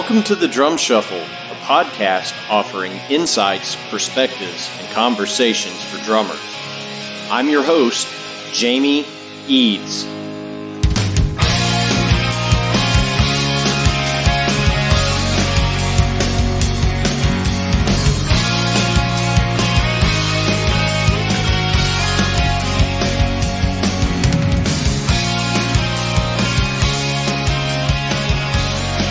Welcome to the Drum Shuffle, a podcast offering insights, perspectives, and conversations for drummers. I'm your host, Jamie Eads.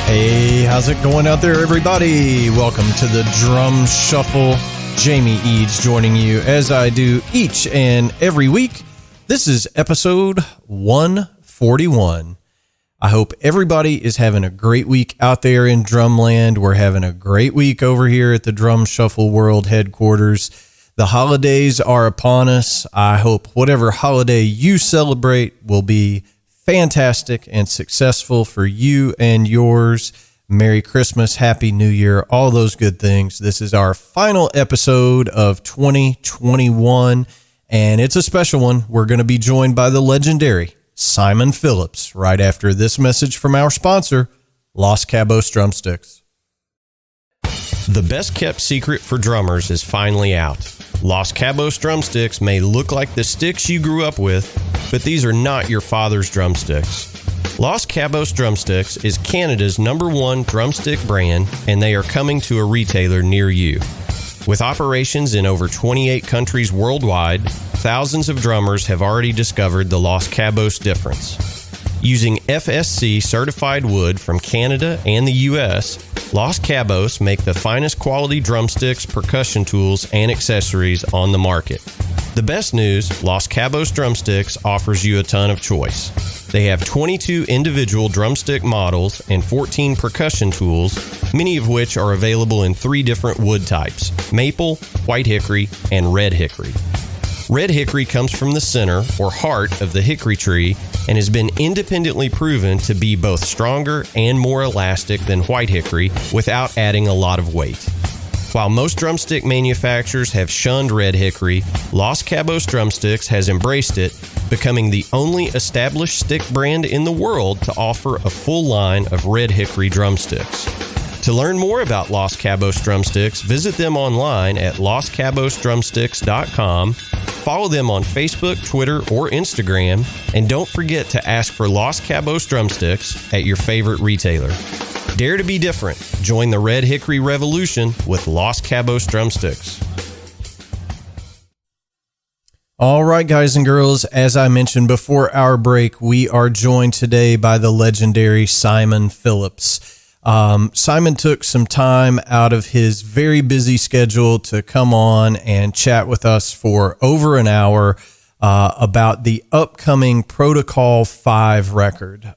Hey, how's it going out there, everybody? Welcome to the Drum Shuffle. Jamie Eads joining you as I do each and every week. This is episode 141. I hope everybody is having a great week out there in Drumland. We're having a great week over here at the Drum Shuffle World headquarters. The holidays are upon us. I hope whatever holiday you celebrate will be fantastic and successful for you and yours. Merry Christmas, Happy New Year, all those good things. This is our final episode of 2021, and it's a special one. We're going to be joined by the legendary Simon Phillips right after this message from our sponsor, Los Cabos Drumsticks. The best kept secret for drummers is finally out. Los Cabos drumsticks may look like the sticks you grew up with, but these are not your father's drumsticks. Los Cabos Drumsticks is Canada's #1 drumstick brand, and they are coming to a retailer near you. With operations in over 28 countries worldwide, thousands of drummers have already discovered the Los Cabos difference. Using FSC certified wood from Canada and the US, Los Cabos make the finest quality drumsticks, percussion tools, and accessories on the market. The best news, Los Cabos Drumsticks offers you a ton of choice. They have 22 individual drumstick models and 14 percussion tools, many of which are available in 3 different wood types: maple, white hickory, and red hickory. Red hickory comes from the center or heart of the hickory tree and has been independently proven to be both stronger and more elastic than white hickory without adding a lot of weight. While most drumstick manufacturers have shunned red hickory, Los Cabos Drumsticks has embraced it, becoming the only established stick brand in the world to offer a full line of red hickory drumsticks. To learn more about Los Cabos Drumsticks, visit them online at loscabosdrumsticks.com. Follow them on Facebook, Twitter, or Instagram, and don't forget to ask for Los Cabos Drumsticks at your favorite retailer. Dare to be different. Join the Red Hickory Revolution with Los Cabos Drumsticks. All right, guys and girls, as I mentioned before our break, we are joined today by the legendary Simon Phillips. Simon took some time out of his very busy schedule to come on and chat with us for over an hour about the upcoming Protocol 5 record.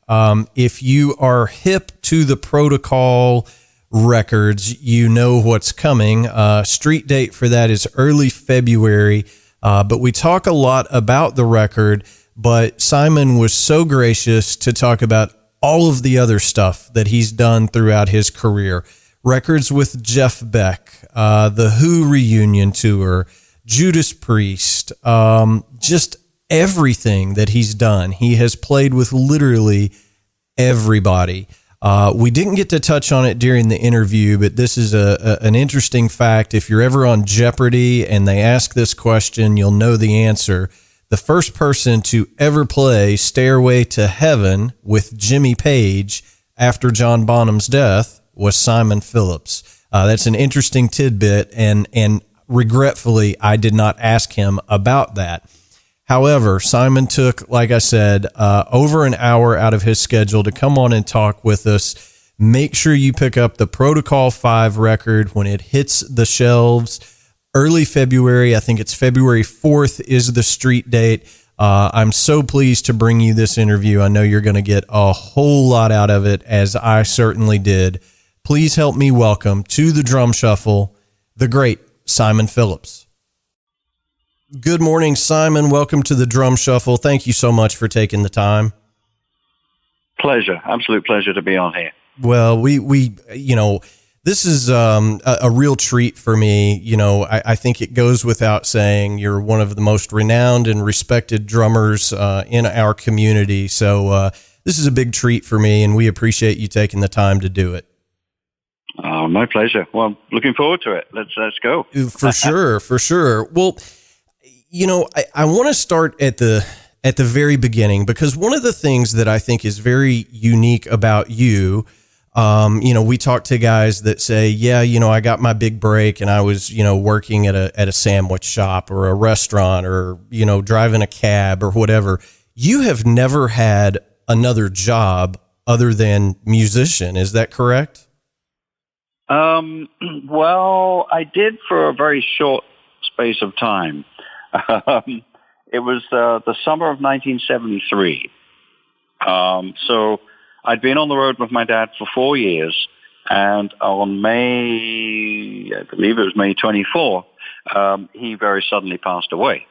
If you are hip to the Protocol records, you know what's coming. Street date for that is early February, but we talk a lot about the record, but Simon was so gracious to talk about all of the other stuff that he's done throughout his career. Records with Jeff Beck, the Who reunion tour, Judas Priest, just everything that he's done. He has played with literally everybody. We didn't get to touch on it during the interview, but this is an interesting fact. If you're ever on Jeopardy and they ask this question, you'll know the answer. The first person to ever play Stairway to Heaven with Jimmy Page after John Bonham's death was Simon Phillips. That's an interesting tidbit, and regretfully, I did not ask him about that. However, Simon took, like I said, over an hour out of his schedule to come on and talk with us. Make sure you pick up the Protocol 5 record when it hits the shelves. Early February, I think it's February 4th is the street date. I'm so pleased to bring you this interview. I know you're going to get a whole lot out of it, as I certainly did. Please help me welcome to the Drum Shuffle, the great Simon Phillips. Good morning, Simon. Welcome to the Drum Shuffle. Thank you so much for taking the time. Pleasure. Absolute pleasure to be on here. Well, we this is a real treat for me. You know, I think it goes without saying you're one of the most renowned and respected drummers in our community. So this is a big treat for me, and we appreciate you taking the time to do it. Oh, my pleasure. Well, looking forward to it. Let's go. For sure, for sure. Well, I want to start at the very beginning, because one of the things that I think is very unique about you, we talk to guys that say, yeah, I got my big break and I was, working at a sandwich shop or a restaurant or, driving a cab or whatever. You have never had another job other than musician. Is that correct? Well, I did for a very short space of time. It was the summer of 1973. So I'd been on the road with my dad for 4 years, and on I believe it was May 24, he very suddenly passed away,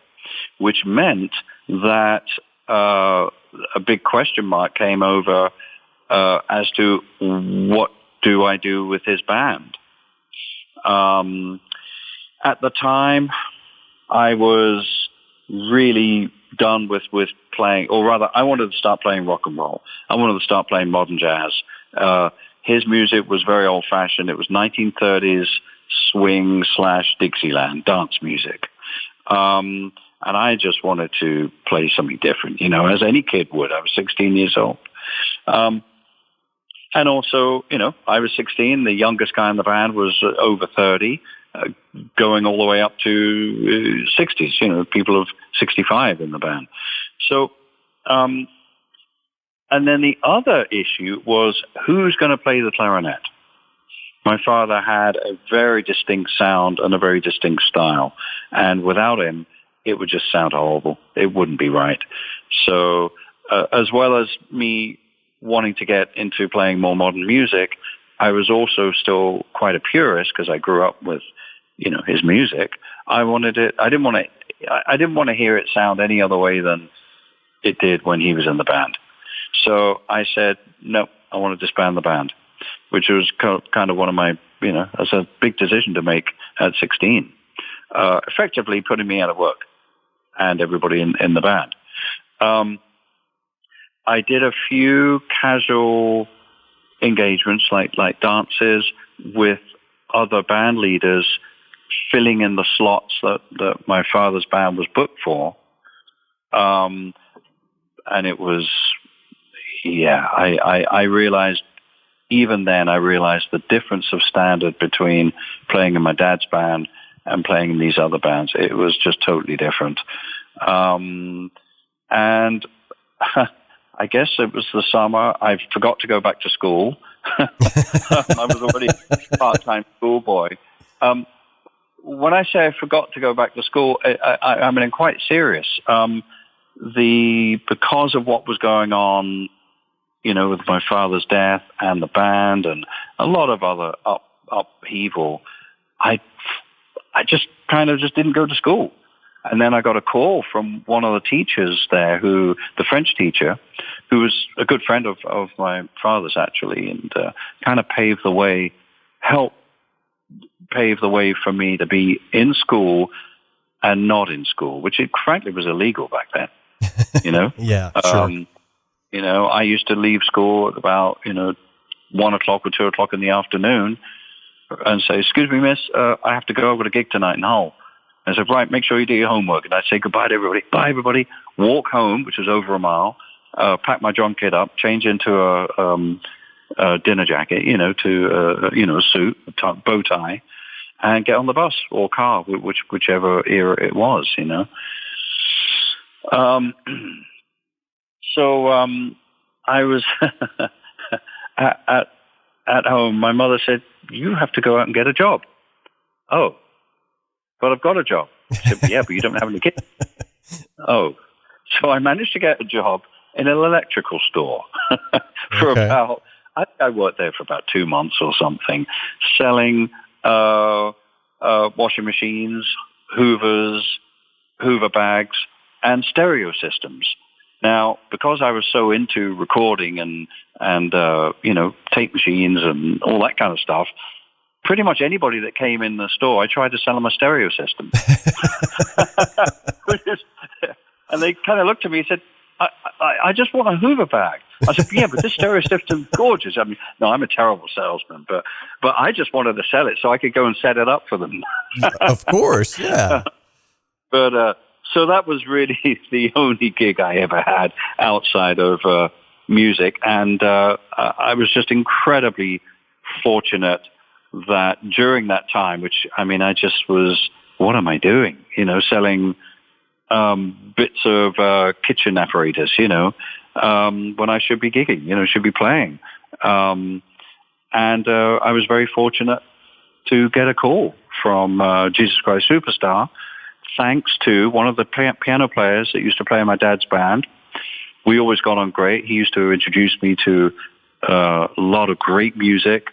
which meant that a big question mark came over as to what do I do with his band. At the time, I was really done with playing, or rather, I wanted to start playing rock and roll. I wanted to start playing modern jazz. His music was very old-fashioned. It was 1930s swing / Dixieland dance music. And I just wanted to play something different, as any kid would. I was 16 years old. And also, I was 16. The youngest guy in the band was over 30, going all the way up to 60s, people of 65 in the band. So, and then the other issue was who's going to play the clarinet. My father had a very distinct sound and a very distinct style. And without him, it would just sound horrible. It wouldn't be right. So, as well as me wanting to get into playing more modern music, I was also still quite a purist because I grew up with, his music. I didn't want to hear it sound any other way than it did when he was in the band. So I said, no, I want to disband the band, which was kind of one of my, that's a big decision to make at 16, effectively putting me out of work and everybody in the band. I did a few casual engagements, like dances with other band leaders, filling in the slots that my father's band was booked for. And it was, I realized, even then, I realized the difference of standard between playing in my dad's band and playing in these other bands. It was just totally different. And I guess it was the summer. I forgot to go back to school. I was already a part-time schoolboy. When I say I forgot to go back to school, I mean, I'm quite serious. Because of what was going on, with my father's death and the band and a lot of other upheaval, I just didn't go to school. And then I got a call from one of the teachers there, the French teacher, who was a good friend of my father's actually, and kind of helped pave the way for me to be in school and not in school, which frankly was illegal back then, Yeah, sure. I used to leave school at about, 1 o'clock or 2 o'clock in the afternoon and say, excuse me, miss, I have to go over to a gig tonight in Hull. I said, right, make sure you do your homework. And I'd say goodbye to everybody. Bye, everybody. Walk home, which was over a mile, pack my drum kit up, change into a dinner jacket, to a suit, a bow tie, and get on the bus or car, whichever era it was, So I was at home. My mother said, you have to go out and get a job. Oh, but I've got a job. I said, yeah, but you don't have any kids. Oh, so I managed to get a job in an electrical store for about, I worked there for about 2 months or something, selling washing machines, Hoovers, Hoover bags, and stereo systems. Now, because I was so into recording and tape machines and all that kind of stuff, pretty much anybody that came in the store, I tried to sell them a stereo system. And they kind of looked at me and said, I just want a Hoover bag. I said, yeah, but this stereo system's gorgeous. I mean, no, I'm a terrible salesman, but I just wanted to sell it so I could go and set it up for them. Of course, yeah. But so that was really the only gig I ever had outside of music, and I was just incredibly fortunate that during that time, which, I mean, I just was, what am I doing? Selling bits of kitchen apparatus, when I should be gigging, should be playing. And I was very fortunate to get a call from Jesus Christ Superstar, thanks to one of the piano players that used to play in my dad's band. We always got on great. He used to introduce me to a lot of great music.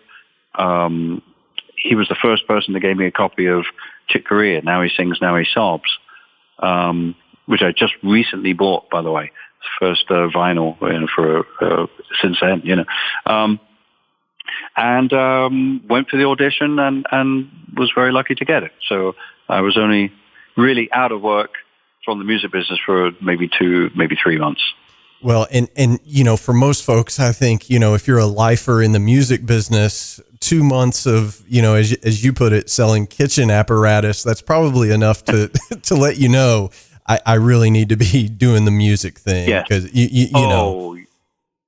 He was the first person that gave me a copy of Chick Corea, Now He Sings, Now He Sobs, which I just recently bought, by the way. First vinyl for since then, and went for the audition and was very lucky to get it. So I was only really out of work from the music business for maybe 2, maybe 3 months. Well, and for most folks, I think, if you're a lifer in the music business, 2 months of, as you put it, selling kitchen apparatus, that's probably enough to to let you know I really need to be doing the music thing. Yeah. Because you know.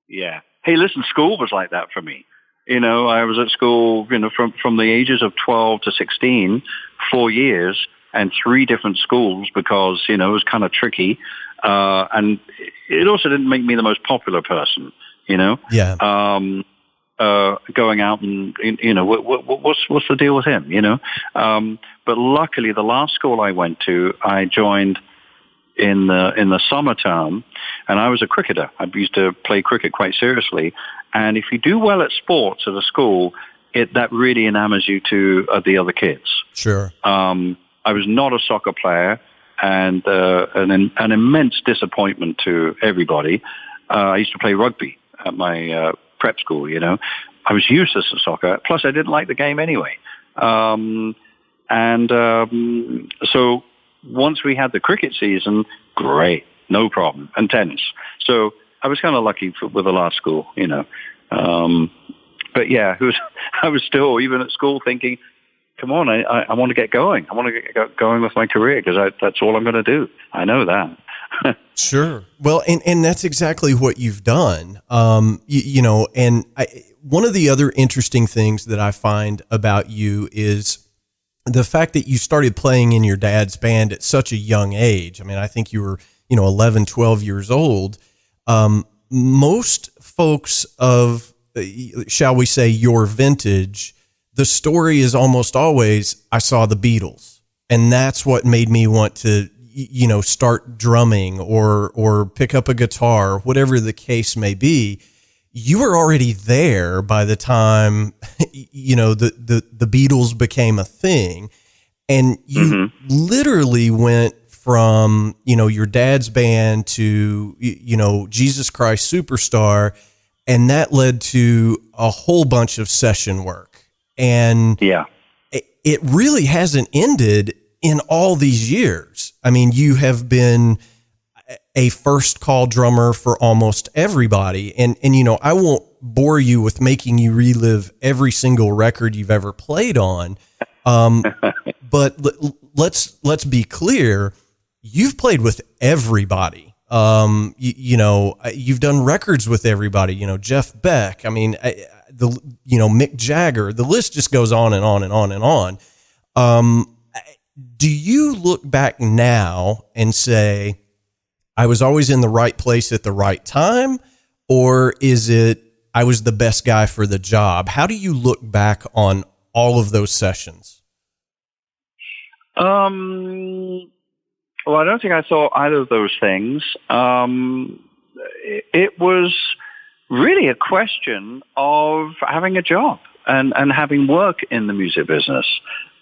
Yeah. Hey, listen, school was like that for me. I was at school, from the ages of 12 to 16, 4 years, and 3 different schools because, it was kind of tricky. And it also didn't make me the most popular person, Yeah. Going out and, what's the deal with him, but luckily the last school I went to, I joined in the summer term, and I was a cricketer. I used to play cricket quite seriously. And if you do well at sports at a school, that really enamors you to the other kids. Sure. I was not a soccer player, and an immense disappointment to everybody. I used to play rugby at my prep school, I was useless at soccer. Plus, I didn't like the game anyway. So once we had the cricket season, great, no problem, and tennis. So I was kind of lucky with the last school, But yeah, I was still, even at school, thinking, come on, I want to get going. I want to get going with my career because that's all I'm going to do. I know that. Sure. Well, and that's exactly what you've done. One of the other interesting things that I find about you is the fact that you started playing in your dad's band at such a young age. I mean, I think you were, 11, 12 years old. Most folks of, shall we say, your vintage, the story is almost always, I saw the Beatles, and that's what made me want to, start drumming or pick up a guitar, whatever the case may be. You were already there by the time, the Beatles became a thing, and you literally went from, your dad's band to, Jesus Christ Superstar, and that led to a whole bunch of session work. And it really hasn't ended in all these years. I mean, you have been a first call drummer for almost everybody. And I won't bore you with making you relive every single record you've ever played on. But let's be clear. You've played with everybody. You've done records with everybody, Jeff Beck. I mean, Mick Jagger, the list just goes on and on and on and on. Do you look back now and say, I was always in the right place at the right time? Or is it, I was the best guy for the job? How do you look back on all of those sessions? Well, I don't think I thought either of those things. It was really a question of having a job and having work in the music business.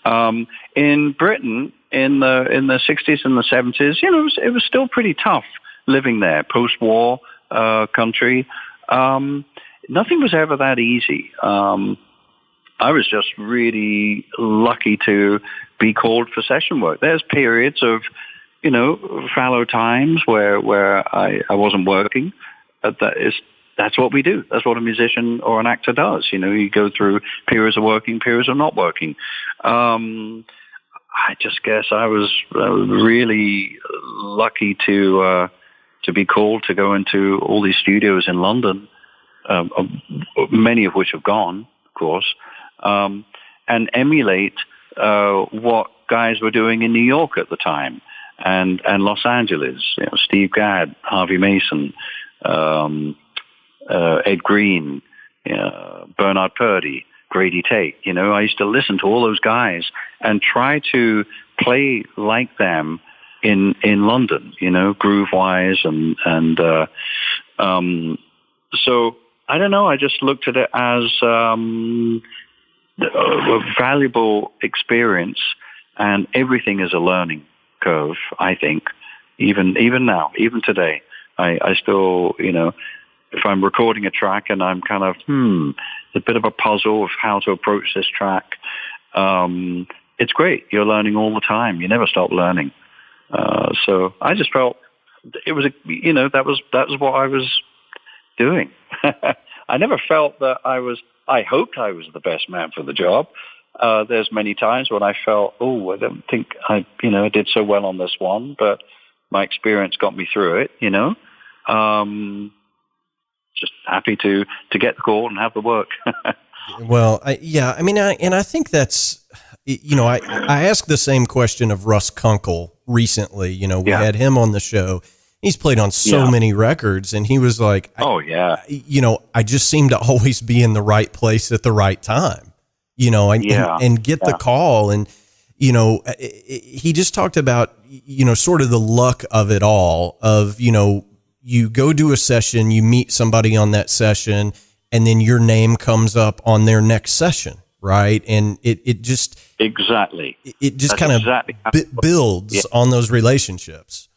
In Britain, in the 60s and the 70s, it was still pretty tough living there, post-war country. Nothing was ever that easy. I was just really lucky to be called for session work. There's periods of, fallow times where I wasn't working. That's what we do. That's what a musician or an actor does. You go through periods of working, periods of not working. I just guess I was really lucky to be called to go into all these studios in London, many of which have gone, of course, and emulate what guys were doing in New York at the time and Los Angeles. Steve Gadd, Harvey Mason, Ed Green, Bernard Purdie, Grady Tate. I used to listen to all those guys and try to play like them in London, groove-wise and so I don't know. I just looked at it as a valuable experience, and everything is a learning curve. I think even now, even today, I still if I'm recording a track and I'm kind of a bit of a puzzle of how to approach this track, it's great. You're learning all the time. You never stop learning. So I just felt it was that was what I was doing. I never felt that I hoped I was the best man for the job. There's many times when I felt, I don't think I did so well on this one, but my experience got me through it, just happy to get the call and have the work. Well, I think that's, I asked the same question of Russ Kunkel recently. We had him on the show. He's played on so many records, and he was like, I just seem to always be in the right place at the right time, and get the call. And, he just talked about, sort of the luck of it all of, you go do a session, you meet somebody on that session, and then your name comes up on their next session, right? And it just exactly it just kind of builds on those relationships.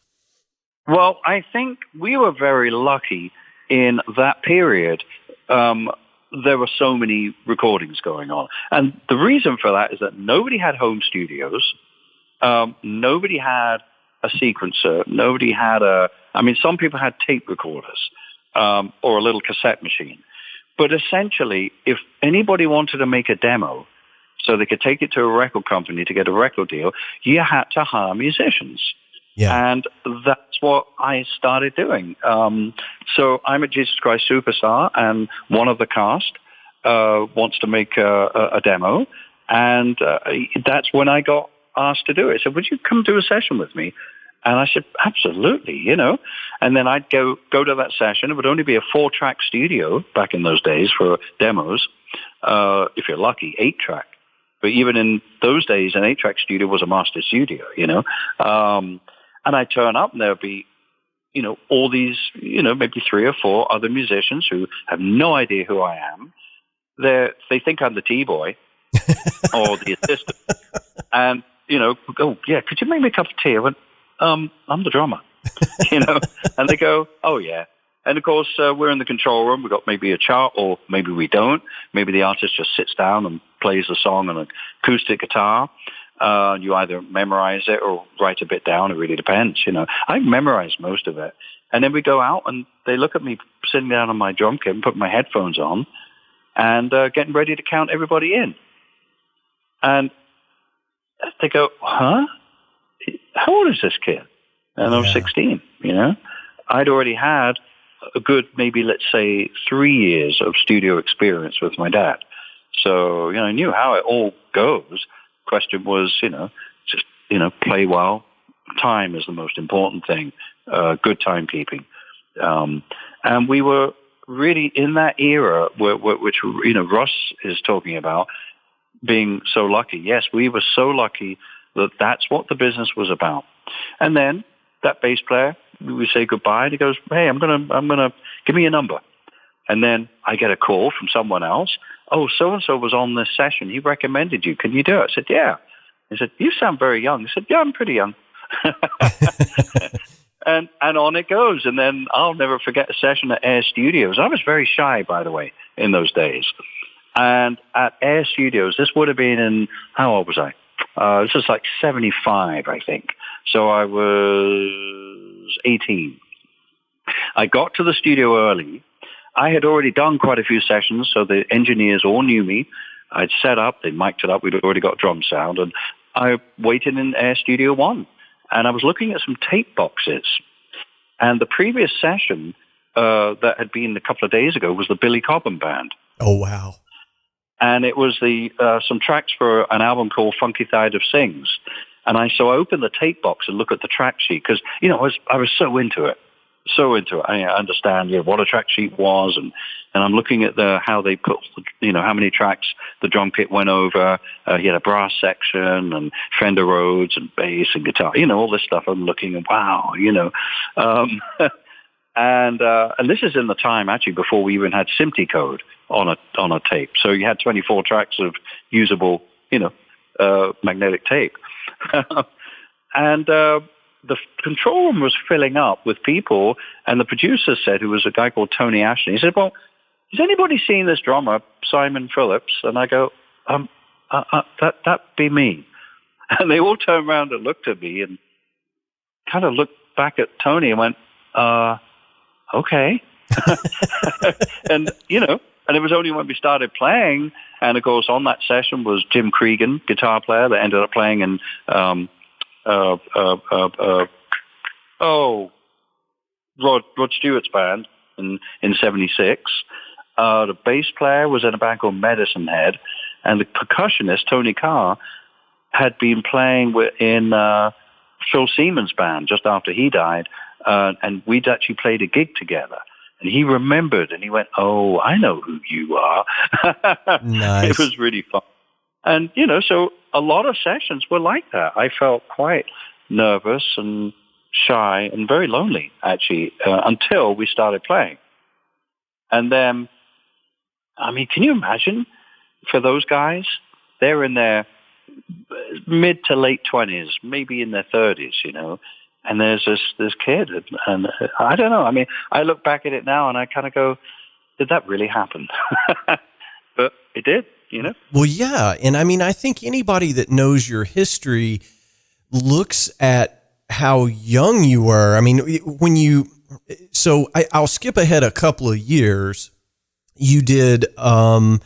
Well, I think we were very lucky in that period. There were so many recordings going on, and the reason for that is that nobody had home studios, nobody had a sequencer, nobody had some people had tape recorders or a little cassette machine. But essentially, if anybody wanted to make a demo so they could take it to a record company to get a record deal, you had to hire musicians. Yeah. And that's what I started doing. So I'm at Jesus Christ Superstar, and one of the cast wants to make a demo, and that's when I got asked to do it. So would you come do a session with me? And I said, absolutely, And then I'd go to that session. It would only be a 4-track studio back in those days for demos. If you're lucky, 8-track. But even in those days, an 8-track studio was a master studio, And I turn up, and there'll be, all these, maybe 3 or 4 other musicians who have no idea who I am. They think I'm the T-boy or the assistant. And, could you make me a cup of tea? I went, I'm the drummer, And they go, oh, yeah. And, of course, we're in the control room. We've got maybe a chart, or maybe we don't. Maybe the artist just sits down and plays the song on an acoustic guitar. You either memorize it or write a bit down. It really depends, I memorized most of it. And then we go out, and they look at me sitting down on my drum kit and put my headphones on and getting ready to count everybody in. And they go, huh? How old is this kid? And I was 16, I'd already had a good, maybe let's say 3 years of studio experience with my dad. So, I knew how it all goes. Question was, just, play well. Time is the most important thing. Good timekeeping. And we were really in that era which, Russ is talking about, being so lucky. Yes, we were so lucky that that's what the business was about. And then that bass player, we say goodbye, and he goes, hey, I'm gonna give me a number. And then I get a call from someone else. Oh, so-and-so was on this session. He recommended you. Can you do it? I said, yeah. He said, you sound very young. I said, yeah, I'm pretty young. and on it goes. And then I'll never forget a session at Air Studios. I was very shy, by the way, in those days. And at Air Studios, this would have been in, how old was I? This was like 75, I think. So I was 18. I got to the studio early. I had already done quite a few sessions, so the engineers all knew me. I'd set up, they mic'd it up, we'd already got drum sound, and I waited in Air Studio 1. And I was looking at some tape boxes. And the previous session that had been a couple of days ago was the Billy Cobham Band. Oh, wow. And it was some tracks for an album called Funky Thide Sings. And I opened the tape box and look at the track sheet because, I was so into it. I understand, what a track sheet was. And I'm looking at how they put, how many tracks the drum kit went over. He had a brass section and Fender Rhodes and bass and guitar, all this stuff. I'm looking and wow, And this is in the time actually before we even had SMPTE code on a tape. So you had 24 tracks of usable, magnetic tape. And the control room was filling up with people, and the producer said, who was a guy called Tony Ashton, he said, "Well, has anybody seen this drummer, Simon Phillips?" And I go, that'd be me. And they all turned around and looked at me and kind of looked back at Tony and went, okay. And it was only when we started playing, and of course on that session was Jim Cregan, guitar player that ended up playing in Rod Stewart's band in 76. The bass player was in a band called Medicine Head, and the percussionist, Tony Carr, had been playing in Phil Seaman's band just after he died, and we'd actually played a gig together. And he remembered, and he went, "Oh, I know who you are." Nice. It was really fun. And, so a lot of sessions were like that. I felt quite nervous and shy and very lonely, actually, until we started playing. And then, can you imagine for those guys? They're in their mid to late 20s, maybe in their 30s, and there's this kid, and I don't know. I look back at it now and I kind of go, did that really happen? But it did, Well, yeah. And I think anybody that knows your history looks at how young you were. I'll skip ahead a couple of years. You did a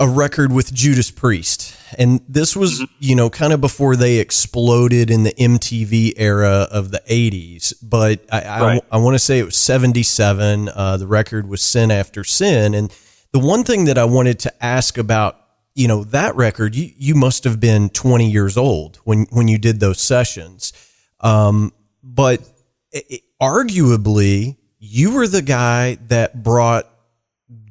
record with Judas Priest. And this was, kind of before they exploded in the MTV era of the 80s. But I want to say it was 77. The record was Sin After Sin. And the one thing that I wanted to ask about, that record, you must have been 20 years old when you did those sessions. But arguably, you were the guy that brought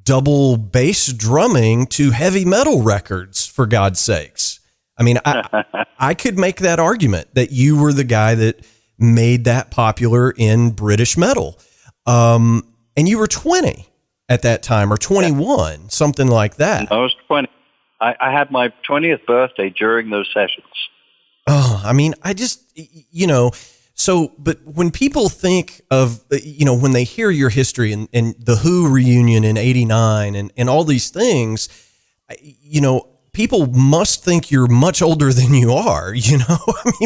double bass drumming to heavy metal records, for God's sakes. I could make that argument that you were the guy that made that popular in British metal. And you were 20 at that time, or 21, something like that. I was 20. I had my 20th birthday during those sessions. Oh, but when people think of, when they hear your history and the Who reunion in 89 and all these things, people must think you're much older than you are,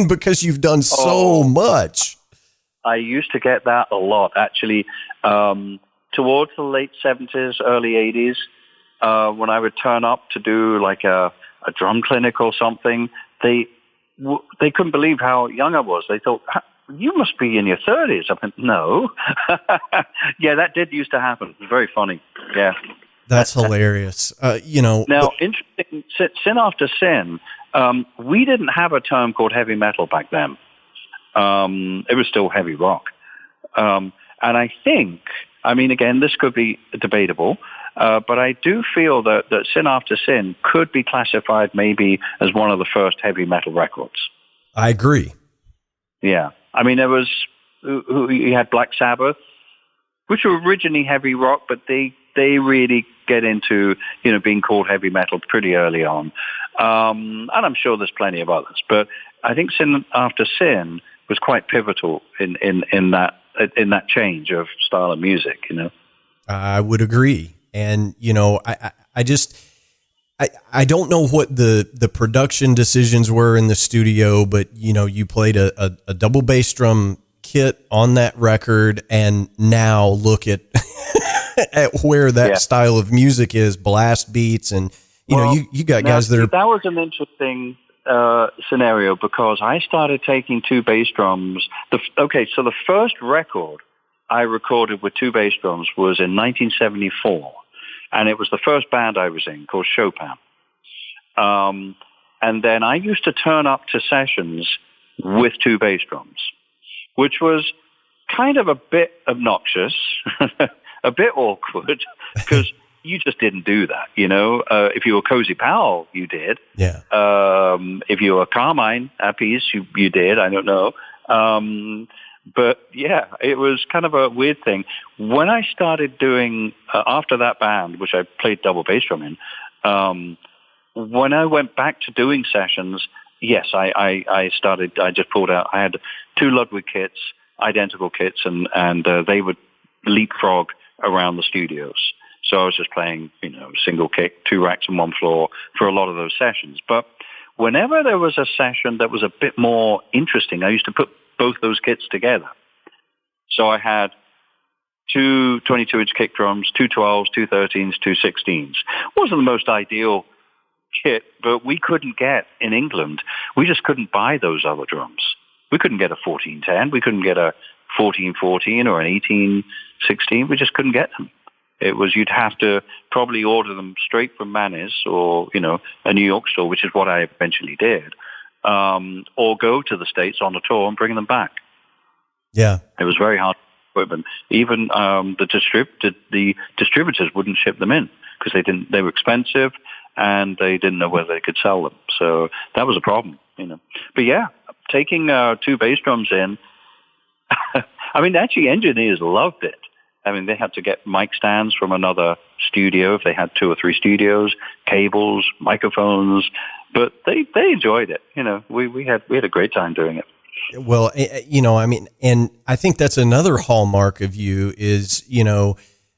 because you've done so much. I used to get that a lot, actually. Towards the late 70s, early 80s, when I would turn up to do like a drum clinic or something, they couldn't believe how young I was. They thought, you must be in your 30s. I went, no. Yeah, that did used to happen. It was very funny. Yeah. That's hilarious. Now, interesting, Sin After Sin, we didn't have a term called heavy metal back then. It was still heavy rock. And I think, again, this could be debatable, but I do feel that Sin After Sin could be classified maybe as one of the first heavy metal records. I agree. Yeah. There was, you had Black Sabbath, which were originally heavy rock, but they really get into, being called heavy metal pretty early on. And I'm sure there's plenty of others, but I think Sin After Sin was quite pivotal in that change of style of music, I would agree. And, I don't know what the production decisions were in the studio, but you played a double bass drum kit on that record, and now look at at where that style of music is, blast beats, and you got guys that are. That was an interesting scenario because I started taking two bass drums. So the first record I recorded with two bass drums was in 1974. And it was the first band I was in called Chopin. And then I used to turn up to sessions with two bass drums, which was kind of a bit obnoxious, a bit awkward, because you just didn't do that, If you were Cozy Powell, you did. Yeah. If you were Carmine Appice, you did. I don't know. But yeah, it was kind of a weird thing. When I started doing, after that band, which I played double bass drum in, when I went back to doing sessions, yes, I just pulled out, I had two Ludwig kits, identical kits, and they would leapfrog around the studios. So I was just playing, single kick, two racks and one floor for a lot of those sessions. But whenever there was a session that was a bit more interesting, I used to put both those kits together. So I had two 22-inch kick drums, two 12s, two 13s, two 16s. Wasn't the most ideal kit, but we couldn't get in England. We just couldn't buy those other drums. We couldn't get a 1410. We couldn't get a 1414 or an 1816. We just couldn't get them. It was, you'd have to probably order them straight from Manny's or, a New York store, which is what I eventually did. Or go to the States on a tour and bring them back. Yeah. It was very hard equipment. Even the distributors wouldn't ship them in because they were expensive and they didn't know whether they could sell them. So that was a problem, But yeah, taking two bass drums in, actually engineers loved it. They had to get mic stands from another studio if they had two or three studios, cables, microphones, but they enjoyed it. We had a great time doing it. Well, and I think that's another hallmark of you is,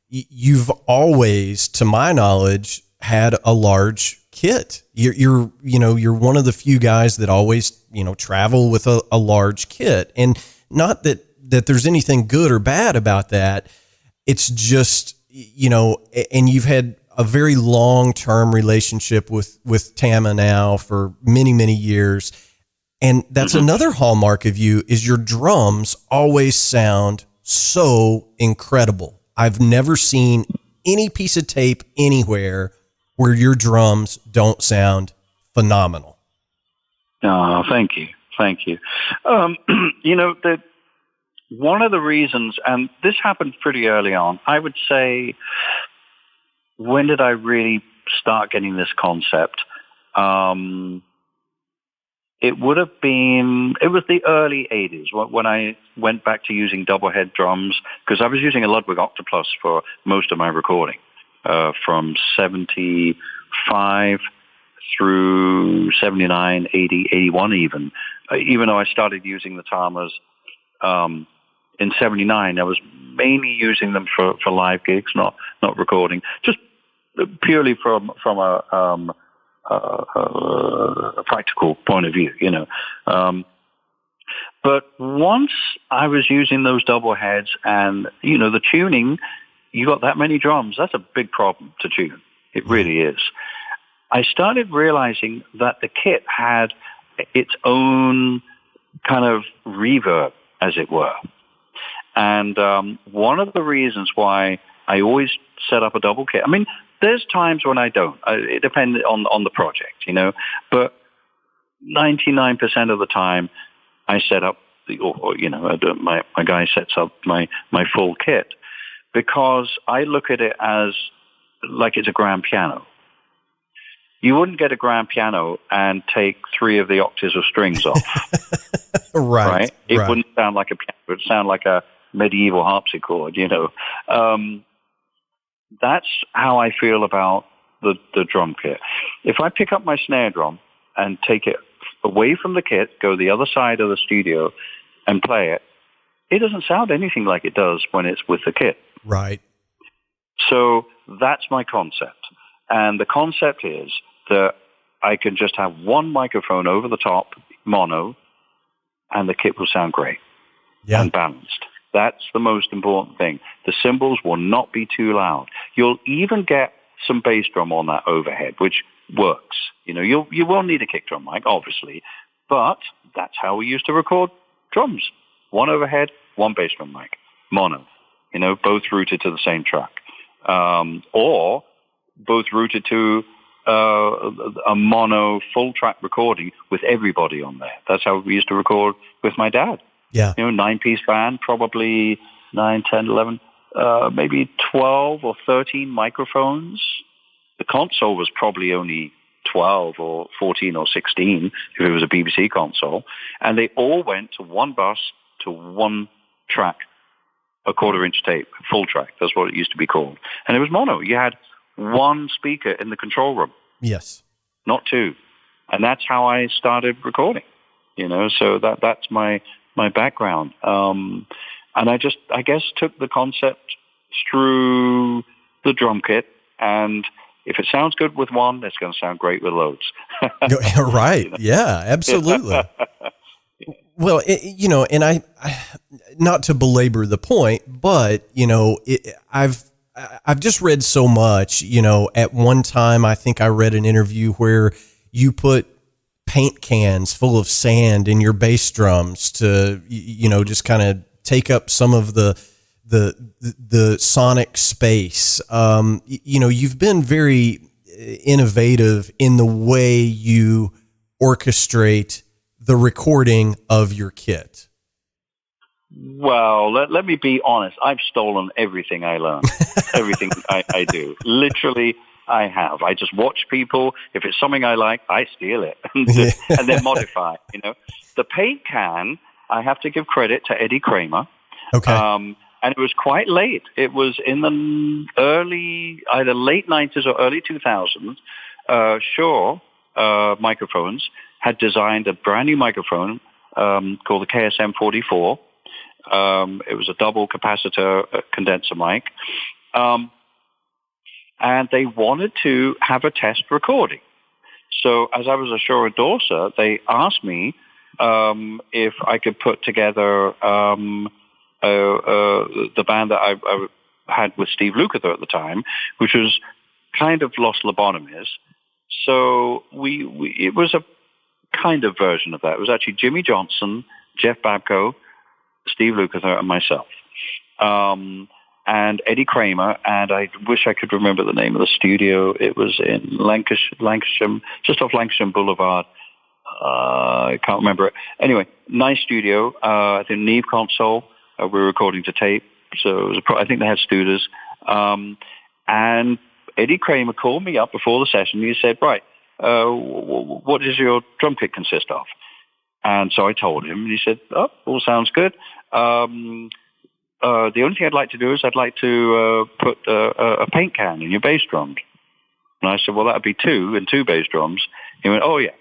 you've always, to my knowledge, had a large kit. You're one of the few guys that always, travel with a large kit, and not that there's anything good or bad about that. It's just, and you've had a very long-term relationship with Tama now for many, many years. And that's another hallmark of you is your drums always sound so incredible. I've never seen any piece of tape anywhere where your drums don't sound phenomenal. Oh, thank you. Thank you. One of the reasons, and this happened pretty early on, I would say, when did I really start getting this concept? It was the early 80s when I went back to using double head drums, because I was using a Ludwig Octoplus for most of my recording, from 75 through 79, 80, 81 even though I started using the Tamas in 79, I was mainly using them for live gigs, not recording, just purely from a practical point of view, But once I was using those double heads and, the tuning, you got that many drums, that's a big problem to tune. It really is. I started realizing that the kit had its own kind of reverb, as it were. And one of the reasons why I always set up a double kit, there's times when I don't. It depends on the project, But 99% of the time, I set up my guy sets up my full kit, because I look at it as like it's a grand piano. You wouldn't get a grand piano and take 3 of the octaves of strings off. Right? It wouldn't sound like a piano. It would sound like a medieval harpsichord, That's how I feel about the drum kit. If I pick up my snare drum and take it away from the kit, go the other side of the studio and play it, it doesn't sound anything like it does when it's with the kit. Right. So that's my concept. And the concept is that I can just have one microphone over the top, mono, and the kit will sound great and balanced. That's the most important thing. The cymbals will not be too loud. You'll even get some bass drum on that overhead, which works. You know, you will need a kick drum mic, obviously, but that's how we used to record drums. One overhead, one bass drum mic, mono, you know, both routed to the same track. Or both routed to a mono full track recording with everybody on there. That's how we used to record with my dad. Yeah. You know, 9-piece band, probably 9, 10, 11, maybe 12 or 13 microphones. The console was probably only 12 or 14 or 16 if it was a BBC console. And they all went to one bus to one track, a 1/4-inch tape, full track. That's what it used to be called. And it was mono. You had one speaker in the control room. Yes. Not two. And that's how I started recording, you know, so that's my background. And I guess took the concept through the drum kit, and if it sounds good with one, it's going to sound great with loads. Right. You know? Yeah, absolutely. Well, you know, and I not to belabor the point, but, you know, I've just read so much. You know, at one time, I think I read an interview where you put paint cans full of sand in your bass drums to, you know, just kind of take up some of the sonic space. You know, you've been very innovative in the way you orchestrate the recording of your kit. Well, let me be honest. I've stolen everything I learned, everything I do. Literally, I have. I just watch people. If it's something I like, I steal it and then modify. You know, the paint can, I have to give credit to Eddie Kramer. Okay. And it was quite late. It was in the either late 90s or early 2000s. Shure microphones had designed a brand new microphone called the KSM 44. It was a double capacitor condenser mic. And they wanted to have a test recording. So as I was a Shure endorser, they asked me if I could put together the band that I had with Steve Lukather at the time, which was kind of Los Lobotomies. So it was a kind of version of that. It was actually Jimmy Johnson, Jeff Babko, Steve Lukather, and myself. And Eddie Kramer, and I wish I could remember the name of the studio. It was in Lancashire, just off Lancashire Boulevard. I can't remember it. Anyway, nice studio. I think Neve console. We were recording to tape, so it was I think they had Studers. And Eddie Kramer called me up before the session. He said, right, what does your drum kit consist of? And so I told him, and he said, oh, all sounds good. The only thing I'd like to do is I'd like to put a paint can in your bass drums. And I said, well, that would be 2 and 2 bass drums. He went, oh, yeah.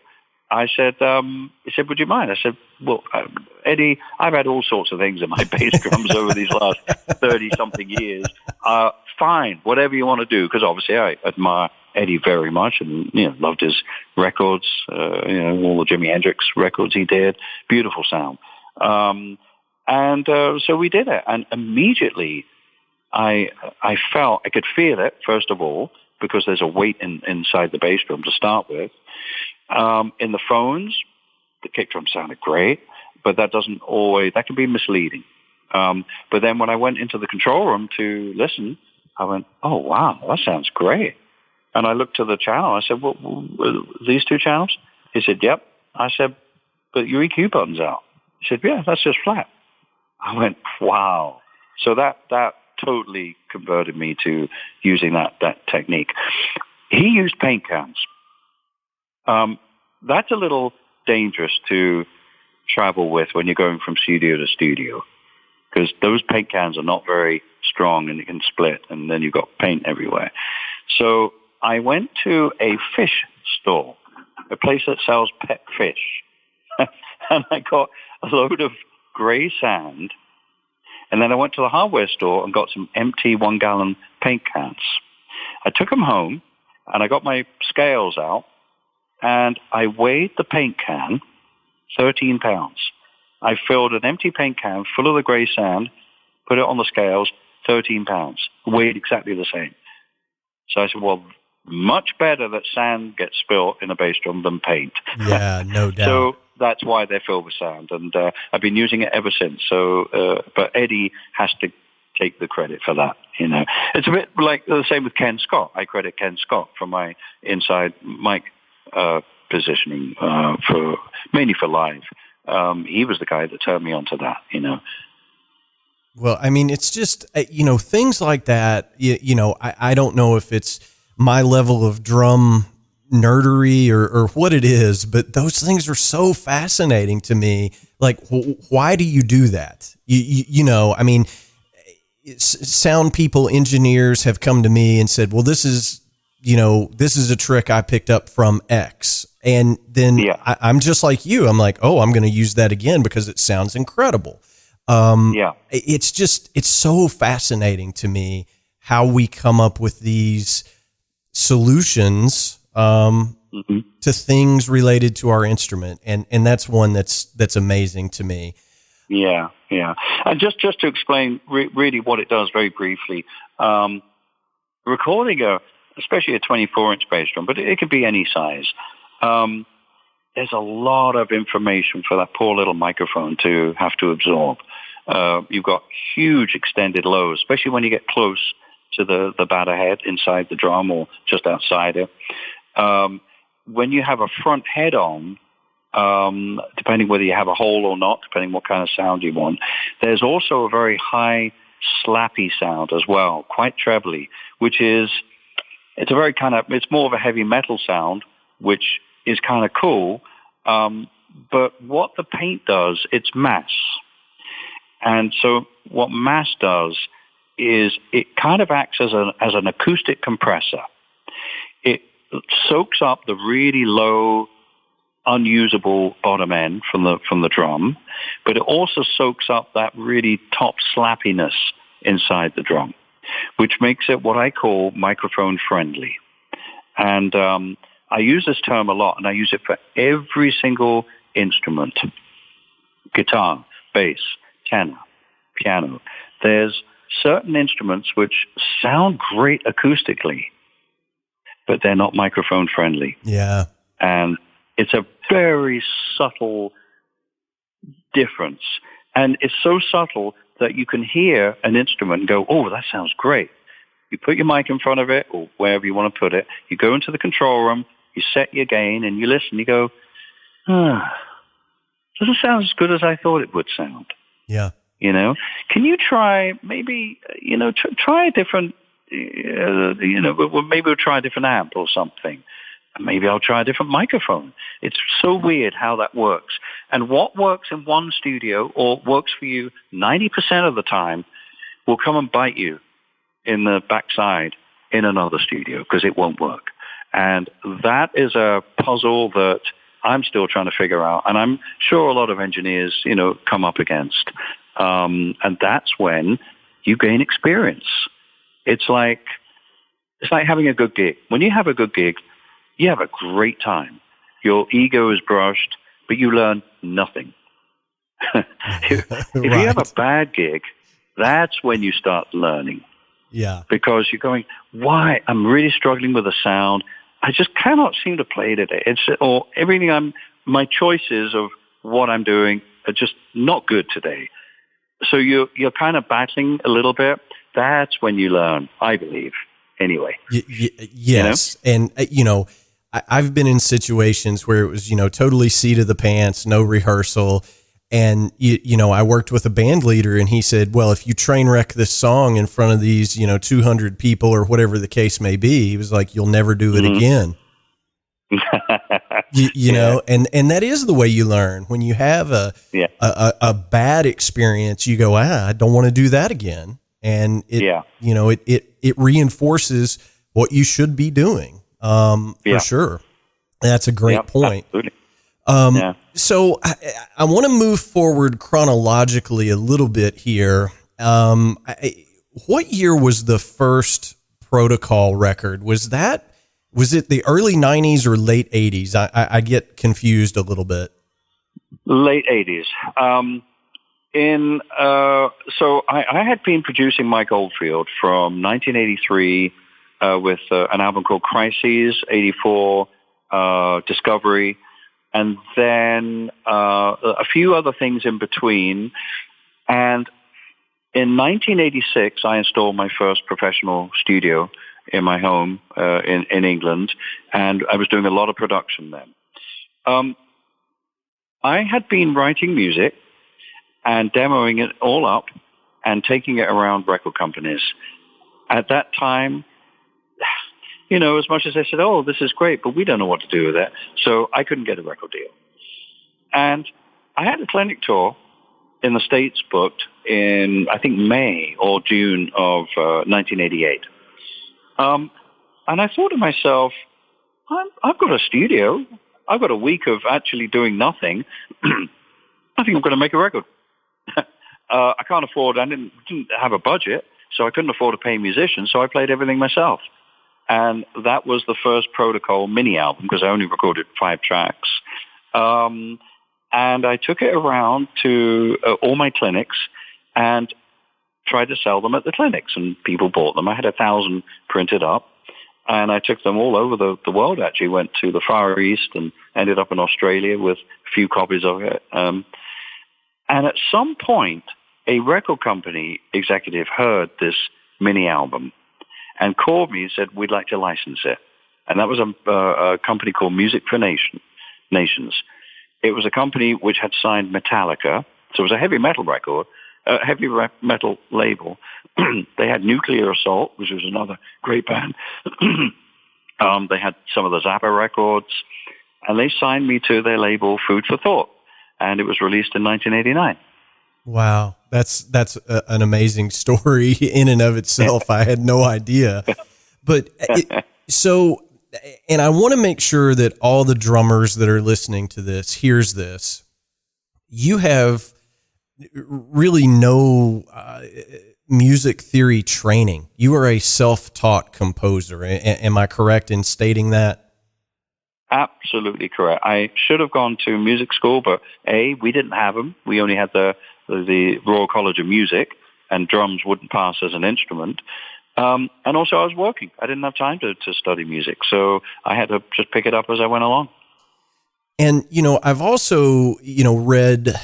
I said, he said, would you mind? I said, well, Eddie, I've had all sorts of things in my bass drums over these last 30-something years. Fine, whatever you want to do, because obviously I admire Eddie very much and, you know, loved his records, you know, all the Jimi Hendrix records he did. Beautiful sound. And so we did it. And immediately I felt, I could feel it, first of all, because there's a weight inside the bass drum to start with. In the phones, the kick drum sounded great, but that can be misleading. But then when I went into the control room to listen, I went, oh, wow, that sounds great. And I looked to the channel. I said, well, these 2 channels? He said, yep. I said, but your EQ button's out. He said, yeah, that's just flat. I went, wow. So that totally converted me to using that technique. He used paint cans. That's a little dangerous to travel with when you're going from studio to studio, because those paint cans are not very strong and it can split, and then you've got paint everywhere. So I went to a fish store, a place that sells pet fish, and I got a load of gray sand, and then I went to the hardware store and got some empty 1-gallon paint cans. I took them home, and I got my scales out, and I weighed the paint can, 13 pounds. I filled an empty paint can full of the gray sand, put it on the scales, 13 pounds, weighed exactly the same. So I said, well, much better that sand gets spilt in a bass drum than paint. Yeah, no doubt. So that's why they're filled with sand, and I've been using it ever since. So, but Eddie has to take the credit for that. It's a bit like the same with Ken Scott. I credit Ken Scott for my inside mic positioning mainly for live. He was the guy that turned me onto that. Well, I mean, it's just things like that. I don't know if it's my level of drum nerdery or what it is, but those things are so fascinating to me. Like, why do you do that? I mean, sound people, engineers have come to me and said, well, this is a trick I picked up from X. And then I'm just like you. I'm like, oh, I'm going to use that again because it sounds incredible. It's so fascinating to me how we come up with these solutions to things related to our instrument. And that's one that's amazing to me. Yeah. And just to explain really what it does very briefly, recording especially a 24-inch bass drum, but it could be any size. There's a lot of information for that poor little microphone to have to absorb. You've got huge extended lows, especially when you get close to the batter head inside the drum or just outside it. When you have a front head on, depending whether you have a hole or not, depending what kind of sound you want, there's also a very high slappy sound as well, quite trebly, which is, it's more of a heavy metal sound, which is kind of cool. But what the paint does, it's mass. And so what mass does is it kind of acts as an acoustic compressor. It soaks up the really low, unusable bottom end from the drum, but it also soaks up that really top slappiness inside the drum, which makes it what I call microphone friendly. And I use this term a lot, and I use it for every single instrument: guitar, bass, tenor, piano. There's certain instruments which sound great acoustically, but they're not microphone friendly. Yeah. And it's a very subtle difference. And it's so subtle that you can hear an instrument and go, oh, that sounds great. You put your mic in front of it, or wherever you want to put it. You go into the control room, you set your gain, and you listen. You go, doesn't sound as good as I thought it would sound. Yeah. Can you try maybe, try a different, maybe we'll try a different amp or something. Maybe I'll try a different microphone. It's so weird how that works. And what works in one studio or works for you 90% of the time will come and bite you in the backside in another studio because it won't work. And that is a puzzle that I'm still trying to figure out. And I'm sure a lot of engineers, come up against. And that's when you gain experience. It's like having a good gig. When you have a good gig, you have a great time. Your ego is brushed, but you learn nothing. If you have a bad gig, that's when you start learning. Yeah. Because you're going, why? I'm really struggling with the sound. I just cannot seem to play today. My choices of what I'm doing are just not good today. So you're kind of battling a little bit. That's when you learn, I believe. Anyway. Yes. And, I've been in situations where it was, totally seat of the pants, no rehearsal. And, I worked with a band leader and he said, well, if you train wreck this song in front of these, 200 people or whatever the case may be, he was like, you'll never do it again. you know, and that is the way you learn. When you have a bad experience, you go, I don't want to do that again. And it reinforces what you should be doing. For sure. That's a great point. Absolutely. So I want to move forward chronologically a little bit here. What year was the first Protocol record? Was that Was it the early 90s or late 80s? I get confused a little bit. Late 80s. So I had been producing Mike Oldfield from 1983 with an album called Crises, 84, Discovery, and then a few other things in between. And in 1986, I installed my first professional studio in my home in England, and I was doing a lot of production then. I had been writing music and demoing it all up and taking it around record companies. At that time, as much as I said, oh, this is great, but we don't know what to do with it, so I couldn't get a record deal. And I had a clinic tour in the States booked in, I think, May or June of 1988. And I thought to myself, I've got a studio. I've got a week of actually doing nothing. I think I'm going to make a record. I can't afford, I didn't have a budget, so I couldn't afford to pay musicians, so I played everything myself. And that was the first Protocol mini album, because I only recorded 5 tracks. And I took it around to all my clinics and tried to sell them at the clinics, and people bought them. I had 1,000 printed up, and I took them all over the world, actually. Went to the Far East and ended up in Australia with a few copies of it. And at some point, a record company executive heard this mini album and called me and said, we'd like to license it. And that was a company called Music for Nations. It was a company which had signed Metallica, so it was a heavy metal record, heavy metal label. They had Nuclear Assault, which was another great band. They had some of the Zappa records, and they signed me to their label Food for Thought, and it was released in 1989. Wow, that's an amazing story in and of itself. I had no idea. But and I want to make sure that all the drummers that are listening to this hears this. You have really no music theory training. You are a self-taught composer. Am I correct in stating that? Absolutely correct. I should have gone to music school, but we didn't have them. We only had the Royal College of Music, and drums wouldn't pass as an instrument. And also I was working. I didn't have time to study music, so I had to just pick it up as I went along. And, I've also, read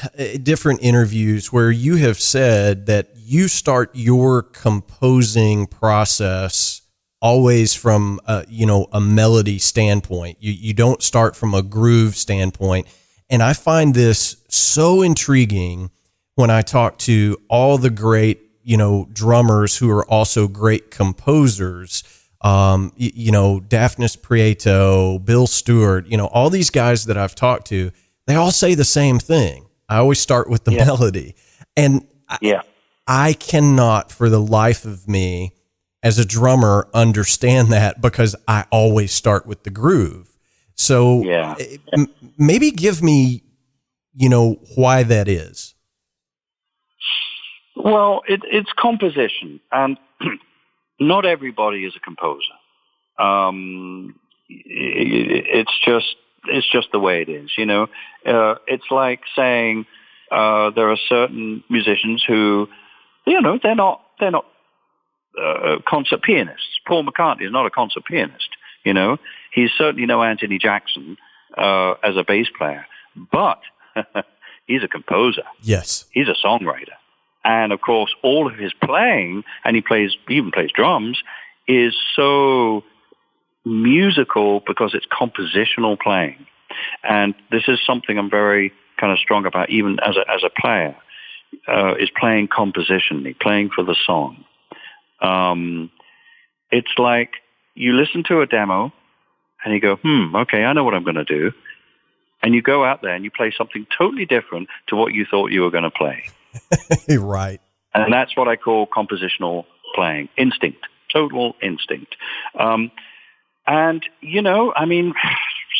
different interviews where you have said that you start your composing process always from, a melody standpoint. You don't start from a groove standpoint. And I find this so intriguing when I talk to all the great, drummers who are also great composers. Daphnis Prieto, Bill Stewart, all these guys that I've talked to, they all say the same thing. I always start with the melody. And I cannot for the life of me as a drummer understand that, because I always start with the groove. So maybe give me, why that is. Well, it's composition, and not everybody is a composer. It's just the way it is. It's like saying there are certain musicians who, they're not concert pianists. Paul McCartney is not a concert pianist. He's certainly no Anthony Jackson as a bass player, but he's a composer. Yes, he's a songwriter. And of course, all of his playing, and he even plays drums, is so musical because it's compositional playing. And this is something I'm very kind of strong about, even as a player, is playing compositionally, playing for the song. It's like you listen to a demo and you go, okay, I know what I'm going to do. And you go out there and you play something totally different to what you thought you were going to play. Right. And that's what I call compositional playing. Instinct. Total instinct. And,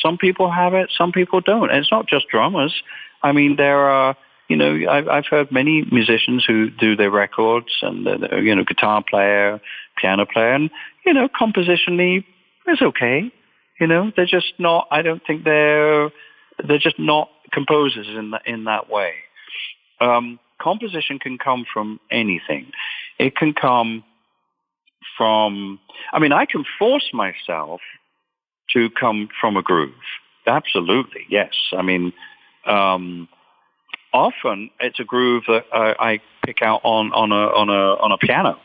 some people have it, some people don't. And it's not just drummers. There are, I've heard many musicians who do their records, and, guitar player, piano player, and, compositionally, it's okay. They're just not. I don't think they're just not composers in that way. Composition can come from anything. It can come from. I mean, I can force myself to come from a groove. Absolutely, yes. I mean, often it's a groove that I pick out on a piano.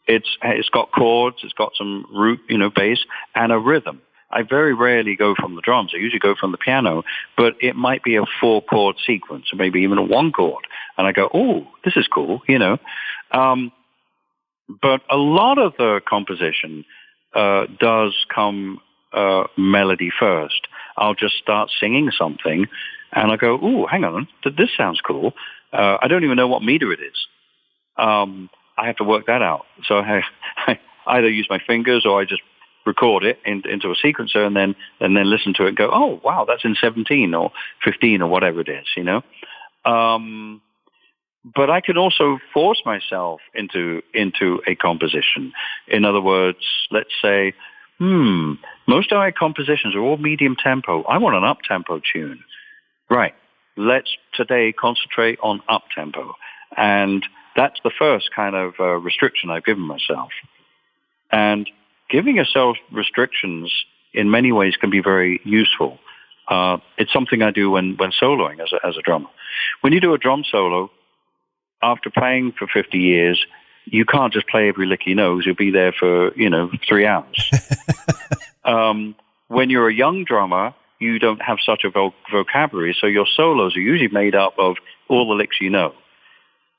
It's got chords, it's got some root, bass, and a rhythm. I very rarely go from the drums. I usually go from the piano, but it might be a 4-chord sequence, or maybe even a 1-chord. And I go, oh, this is cool, But a lot of the composition does come melody first. I'll just start singing something, and I go, oh, hang on, this sounds cool. I don't even know what meter it is. I have to work that out. So I either use my fingers or I just record it into a sequencer and then listen to it and go, oh, wow, that's in 17 or 15 or whatever it is, But I can also force myself into a composition. In other words, let's say, most of my compositions are all medium tempo. I want an up-tempo tune. Right. Let's today concentrate on up-tempo. And that's the first kind of restriction I've given myself. And giving yourself restrictions in many ways can be very useful. It's something I do when soloing as a drummer. When you do a drum solo, after playing for 50 years, you can't just play every lick you know. You'll be there for, 3 hours. When you're a young drummer, you don't have such a vocabulary, so your solos are usually made up of all the licks you know.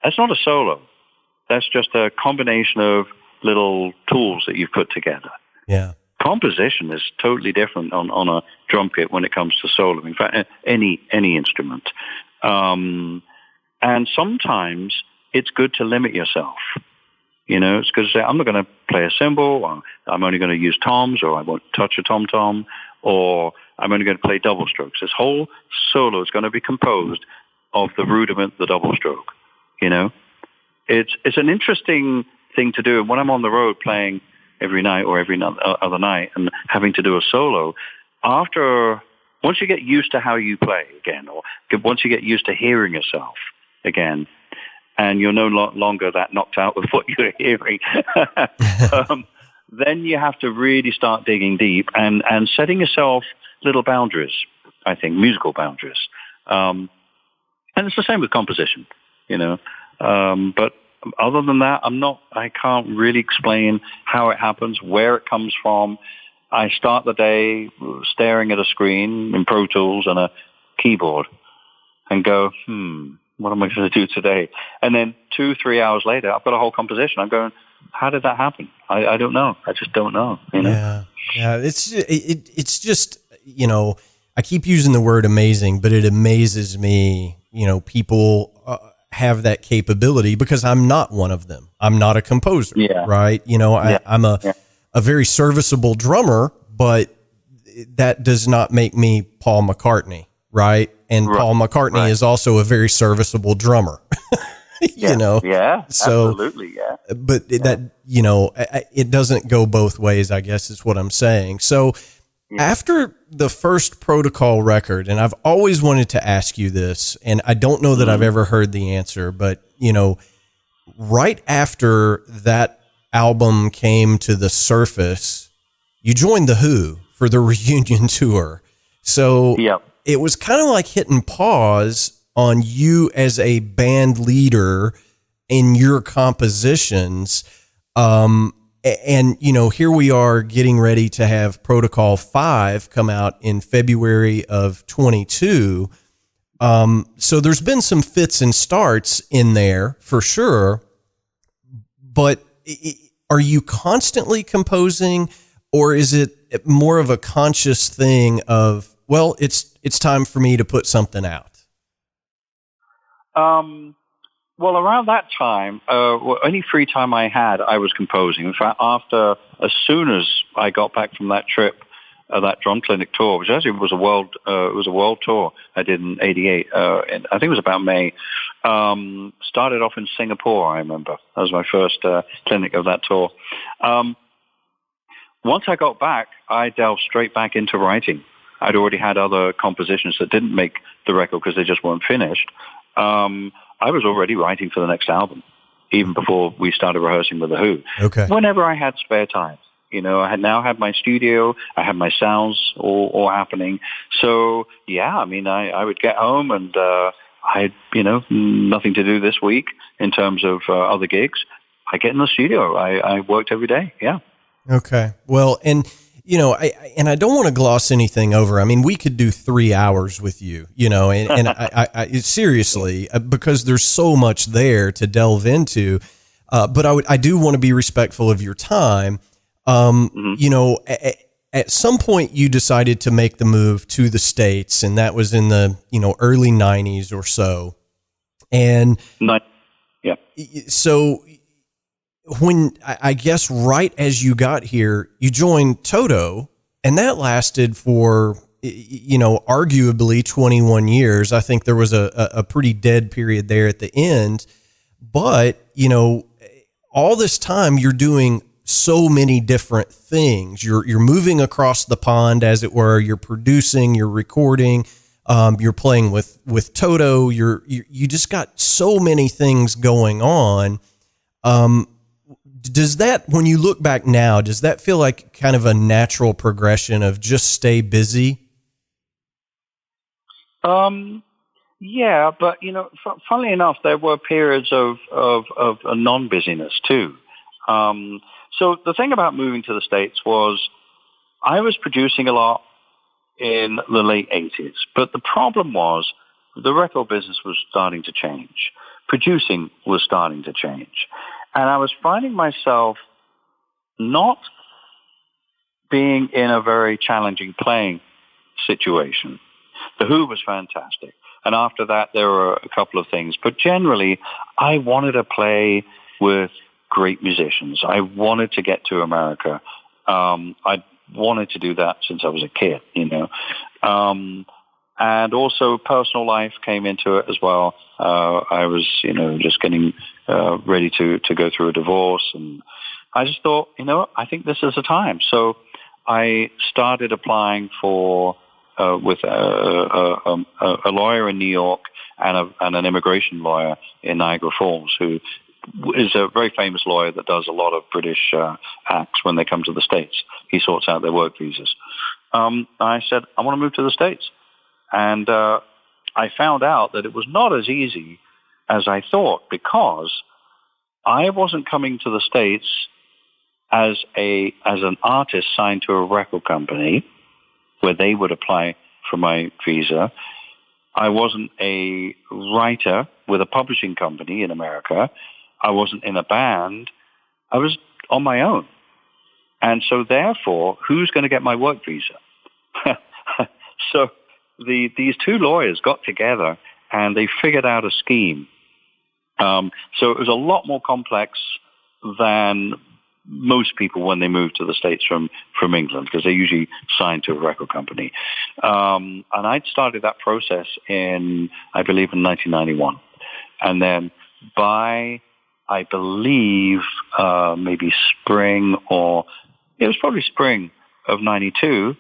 That's not a solo. That's just a combination of little tools that you've put together. Yeah. Composition is totally different on a drum kit when it comes to solo. In fact, any instrument. And sometimes it's good to limit yourself. It's good to say, I'm not going to play a cymbal, or I'm only going to use toms, or I won't touch a tom-tom, or I'm only going to play double strokes. This whole solo is going to be composed of the rudiment, the double stroke. It's an interesting thing to do. When I'm on the road playing every night or every other night and having to do a solo, once you get used to how you play again, or once you get used to hearing yourself again, and you're no longer that knocked out with what you're hearing, then you have to really start digging deep and setting yourself little boundaries, I think, musical boundaries. And it's the same with composition, But other than that, I can't really explain how it happens, where it comes from. I start the day staring at a screen in Pro Tools and a keyboard and go, what am I going to do today? And then 2-3 hours later, I've got a whole composition. I'm going, how did that happen? I don't know. I just don't know. Yeah. It's just, I keep using the word amazing, but it amazes me, people have that capability, because I'm not one of them. I'm not a composer, right? I'm a very serviceable drummer, but that does not make me Paul McCartney, right? And Paul McCartney is also a very serviceable drummer, Yeah, so, absolutely, yeah. But that, it doesn't go both ways, I guess is what I'm saying. So after the first Protocol record, and I've always wanted to ask you this, and I don't know that I've ever heard the answer, but, right after that album came to the surface, you joined The Who for the reunion tour. So it was kind of like hitting pause on you as a band leader in your compositions. And, here we are getting ready to have Protocol 5 come out in February of 22. So there's been some fits and starts in there for sure, but are you constantly composing, or is it more of a conscious thing of, well, it's time for me to put something out? Well, around that time, any free time I had, I was composing. In fact, as soon as I got back from that trip, that drum clinic tour, which actually was a world tour I did in '88. I think it was about May. Started off in Singapore, I remember. That was my first clinic of that tour. once I got back, I delved straight back into writing. I'd already had other compositions that didn't make the record because they just weren't finished. I was already writing for the next album, even before we started rehearsing with The Who. Okay. Whenever I had spare time. I had now had my studio. I had my sounds all happening. So, yeah, I would get home and I had, nothing to do this week in terms of other gigs. I get in the studio. I worked every day, yeah. Okay. Well, and I don't want to gloss anything over. I mean, we could do 3 hours with you, and I seriously, because there's so much there to delve into. But I do want to be respectful of your time. At some point you decided to make the move to the States, and that was in the, early 90s or so. And yeah. So when I guess right as you got here, you joined Toto, and that lasted for, arguably 21 years. I think there was a pretty dead period there at the end, but, all this time you're doing so many different things. You're moving across the pond, as it were. You're producing, you're recording, you're playing with Toto. You just got so many things going on. Does that, when you look back now, does that feel like kind of a natural progression of just stay busy? Yeah, but funnily enough, there were periods of non-busyness too. So the thing about moving to the States was I was producing a lot in the late 80s, but the problem was the record business was starting to change. Producing was starting to change. And I was finding myself not being in a very challenging playing situation. The Who was fantastic. And after that, there were a couple of things. But generally, I wanted to play with great musicians. I wanted to get to America. I wanted to do that since I was a kid, and also personal life came into it as well. I was, just getting ready to go through a divorce, and I just thought, I think this is the time. So I started applying for with a lawyer in New York and an immigration lawyer in Niagara Falls, who is a very famous lawyer that does a lot of British acts when they come to the States. He sorts out their work visas. I said, I want to move to the States. And I found out that it was not as easy as I thought, because I wasn't coming to the States as an artist signed to a record company where they would apply for my visa. I wasn't a writer with a publishing company in America. I wasn't in a band. I was on my own. And so therefore, who's going to get my work visa? So these two lawyers got together and they figured out a scheme. So it was a lot more complex than most people when they move to the States from England, because they usually sign to a record company. And I'd started that process I believe in 1991. And then by, I believe, maybe spring, or it was probably spring of 92,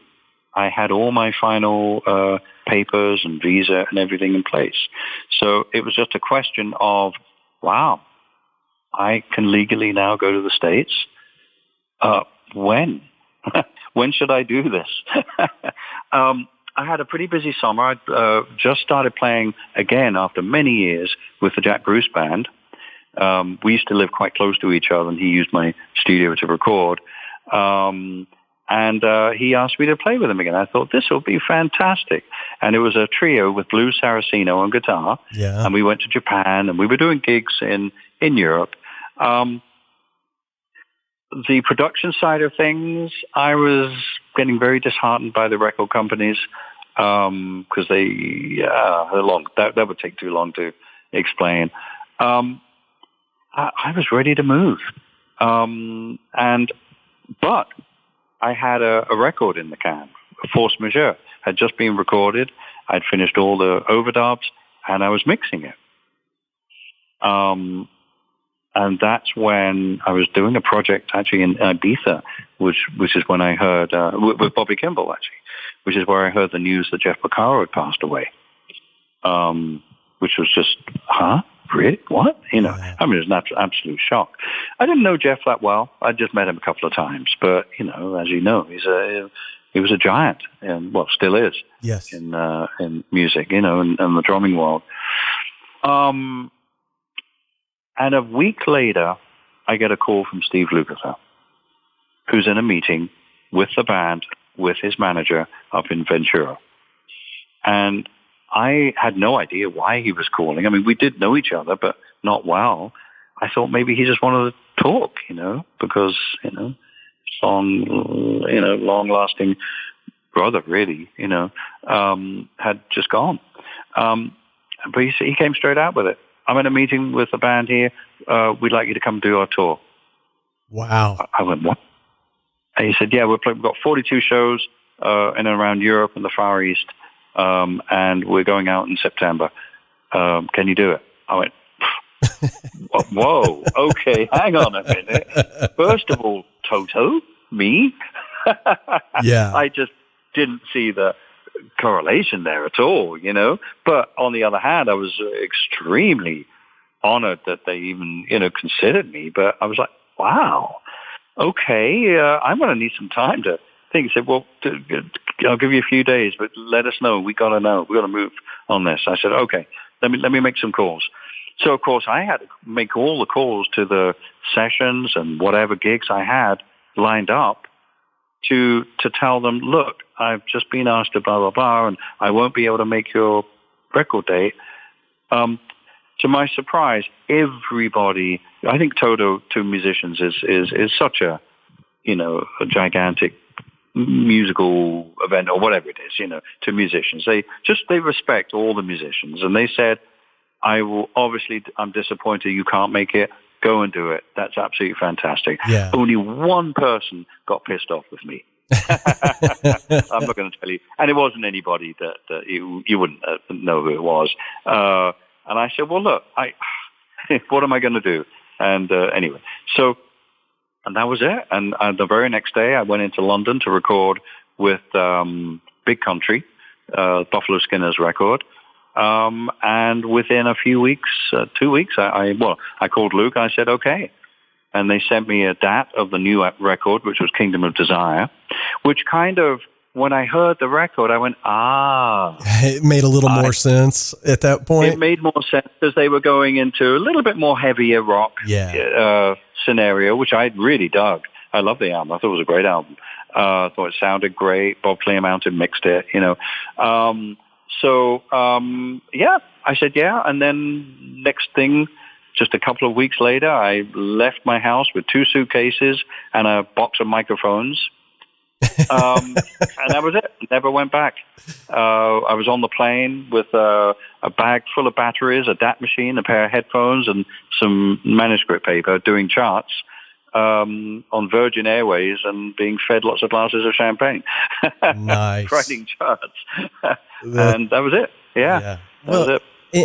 I had all my final papers and visa and everything in place. So it was just a question of, wow, I can legally now go to the States. When? When should I do this? I had a pretty busy summer. I just started playing again after many years with the Jack Bruce Band. We used to live quite close to each other, and he used my studio to record. And he asked me to play with him again. I thought, this will be fantastic. And it was a trio with Blue Saraceno on guitar. Yeah. And we went to Japan, and we were doing gigs in Europe. The production side of things, I was getting very disheartened by the record companies, because that would take too long to explain. I was ready to move. But I had a record in the can, Force Majeure, had just been recorded. I'd finished all the overdubs, and I was mixing it. And that's when I was doing a project actually in Ibiza, which is when I heard, with Bobby Kimball actually, which is where I heard the news that Jeff Beck had passed away. Which was just, really? What? You know, I mean, it was an absolute shock. I didn't know Jeff that well. I just met him a couple of times. But, you know, as you know, he was a giant, and well, still is. Yes. In music, you know, and the drumming world. And a week later, I get a call from Steve Lukather, who's in a meeting with the band, with his manager up in Ventura. And I had no idea why he was calling. I mean, we did know each other, but not well. I thought maybe he just wanted to talk, you know, because, you know, long-lasting brother, really, you know, had just gone. But he came straight out with it. I'm in a meeting with the band here. We'd like you to come do our tour. Wow. I went, what? And he said, yeah, we've got 42 shows in and around Europe and the Far East, and we're going out in September. Can you do it? I went, whoa, okay, hang on a minute. First of all, Toto? Me? Yeah. I just didn't see the correlation there at all, you know. But on the other hand, I was extremely honored that they even, you know, considered me. But I was like, wow, okay, I'm going to need some time to think. He said, well, I'll give you a few days, but let us know. We got to know. We got to move on this. I said, okay, let me make some calls. So, of course, I had to make all the calls to the sessions and whatever gigs I had lined up to tell them, look, I've just been asked to blah, blah, blah, and I won't be able to make your record date. To my surprise, everybody, I think Toto to musicians is such a, you know, a gigantic musical event or whatever it is, you know, to musicians. They respect all the musicians. And they said, I'm disappointed you can't make it. Go and do it. That's absolutely fantastic. Yeah. Only one person got pissed off with me. I'm not going to tell you. And it wasn't anybody that you wouldn't know who it was. And I said, well, look, what am I going to do? And anyway, and that was it. And the very next day, I went into London to record with Big Country, Buffalo Skinner's record. And within a few weeks, 2 weeks, I called Luke. I said, okay. And they sent me a DAT of the new record, which was Kingdom of Desire, which kind of, when I heard the record, I went, It made a little more sense at that point. It made more sense because they were going into a little bit more heavier rock scenario, which I really dug. I love the album. I thought it was a great album. I thought it sounded great. Bob Clearmountain mixed it, you know. I said, yeah. And then next thing, just a couple of weeks later, I left my house with 2 suitcases and a box of microphones. And that was it. Never went back. I was on the plane with a bag full of batteries, a DAT machine, a pair of headphones, and some manuscript paper doing charts on Virgin Airways and being fed lots of glasses of champagne. Nice. Writing charts. And that was it. Yeah. That was it.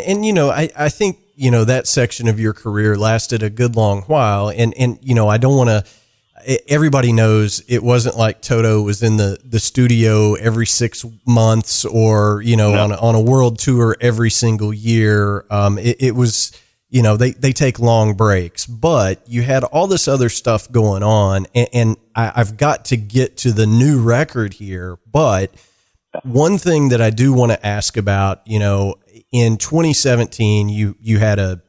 And, you know, I think, you know, that section of your career lasted a good long while. And you know, I don't want to, everybody knows it wasn't like Toto was in the studio every 6 months or, you know, on a world tour every single year. It was, you know, they take long breaks, but you had all this other stuff going on. And I've got to get to the new record here. But one thing that I do want to ask about, you know, in 2017, you had a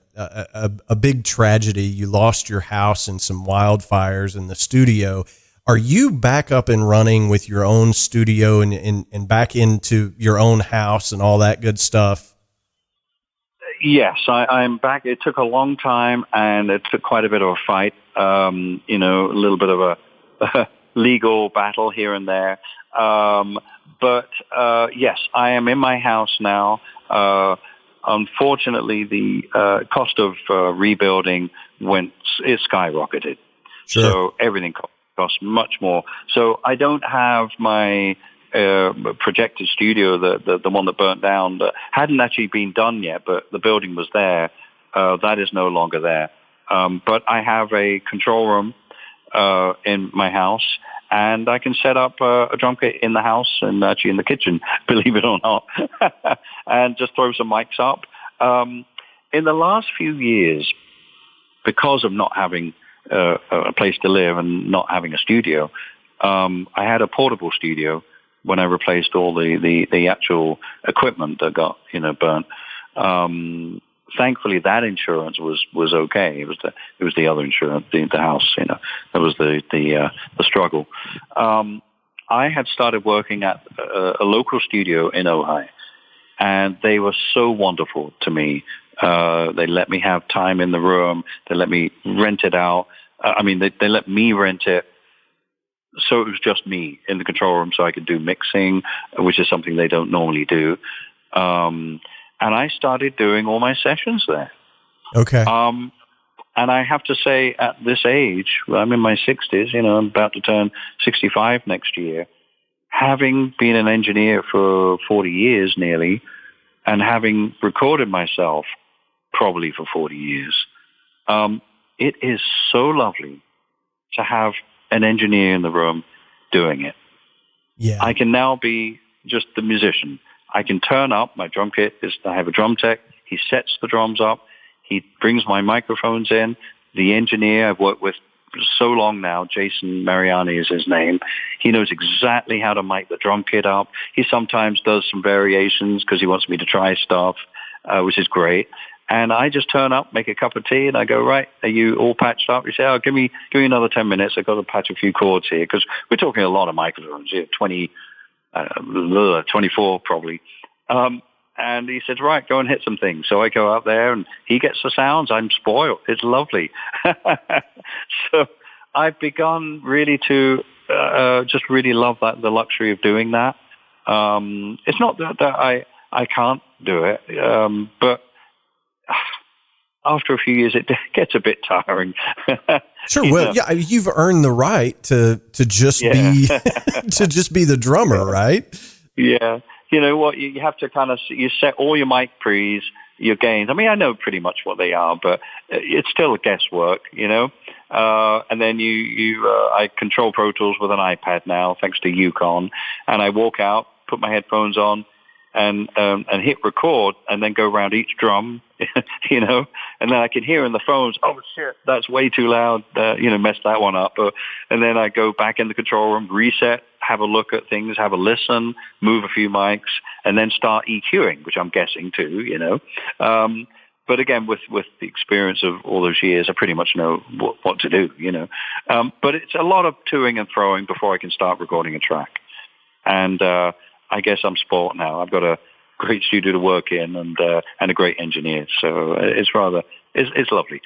big tragedy. You lost your house in some wildfires in the studio. Are you back up and running with your own studio and back into your own house and all that good stuff? Yes, I'm back. It took a long time and it took quite a bit of a fight, you know, a little bit of a legal battle here and there. But yes, I am in my house now. Unfortunately, the cost of rebuilding it skyrocketed. Sure. So everything costs much more. So I don't have my projected studio, the one that burnt down, that hadn't actually been done yet, but the building was there. That is no longer there. But I have a control room in my house, and I can set up a drum kit in the house and actually in the kitchen, believe it or not, and just throw some mics up. In the last few years, because of not having a place to live and not having a studio, I had a portable studio when I replaced all the actual equipment that got burnt. Thankfully, that insurance was okay. It was the other insurance, the house. That was the struggle. I had started working at a local studio in Ojai, and they were so wonderful to me. They let me have time in the room. They let me rent it out. They let me rent it. So it was just me in the control room, so I could do mixing, which is something they don't normally do. And I started doing all my sessions there. Okay. And I have to say, at this age, I'm in my 60s, I'm about to turn 65 next year, having been an engineer for 40 years nearly, and having recorded myself probably for 40 years, it is so lovely to have an engineer in the room doing it. Yeah. I can now be just the musician. I can turn up my drum kit. I have a drum tech. He sets the drums up. He brings my microphones in. The engineer I've worked with so long now, Jason Mariani is his name. He knows exactly how to mic the drum kit up. He sometimes does some variations because he wants me to try stuff, which is great. And I just turn up, make a cup of tea, and I go, right, are you all patched up? You say, oh, give me another 10 minutes. I've got to patch a few chords here, because we're talking a lot of microphones here, 24 probably. And he said, right, go and hit some things. So I go out there, and he gets the sounds. I'm spoiled. It's lovely. So I've begun really to just really love the luxury of doing that. It's not that I can't do it, but after a few years, it gets a bit tiring. Sure. Well, yeah, you've earned the right to just be to just be the drummer, right? Yeah. You know what? You have to kind of you set all your mic pre's, your gains. I know pretty much what they are, but it's still guesswork, And then I control Pro Tools with an iPad now, thanks to Yukon, and I walk out, put my headphones on, and hit record, and then go around each drum, and then I can hear in the phones, oh shit, that's way too loud, mess that one up, and then I go back in the control room, reset, have a look at things, have a listen, move a few mics, and then start EQing, which I'm guessing too, But again, with the experience of all those years, I pretty much know what to do, But it's a lot of toing and throwing before I can start recording a track, and I guess I'm spoiled now. I've got a great studio to work in and a great engineer. So it's lovely,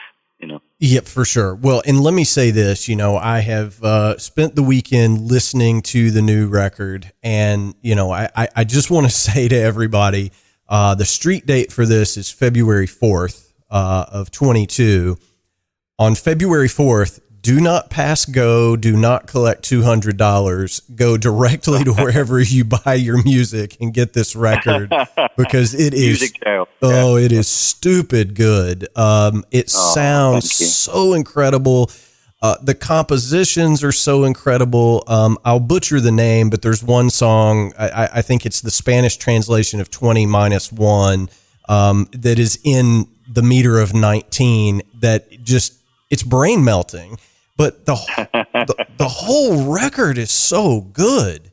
Yeah, for sure. Well, and let me say this, I have spent the weekend listening to the new record, and, I just want to say to everybody, the street date for this is February 4th of 22. On February 4th, do not pass go. Do not collect $200. Go directly to wherever you buy your music and get this record, because it is it is stupid good. It sounds so incredible. The compositions are so incredible. I'll butcher the name, but there's one song. I think it's the Spanish translation of 20-1 that is in the meter of 19. That it's brain melting. But the whole record is so good.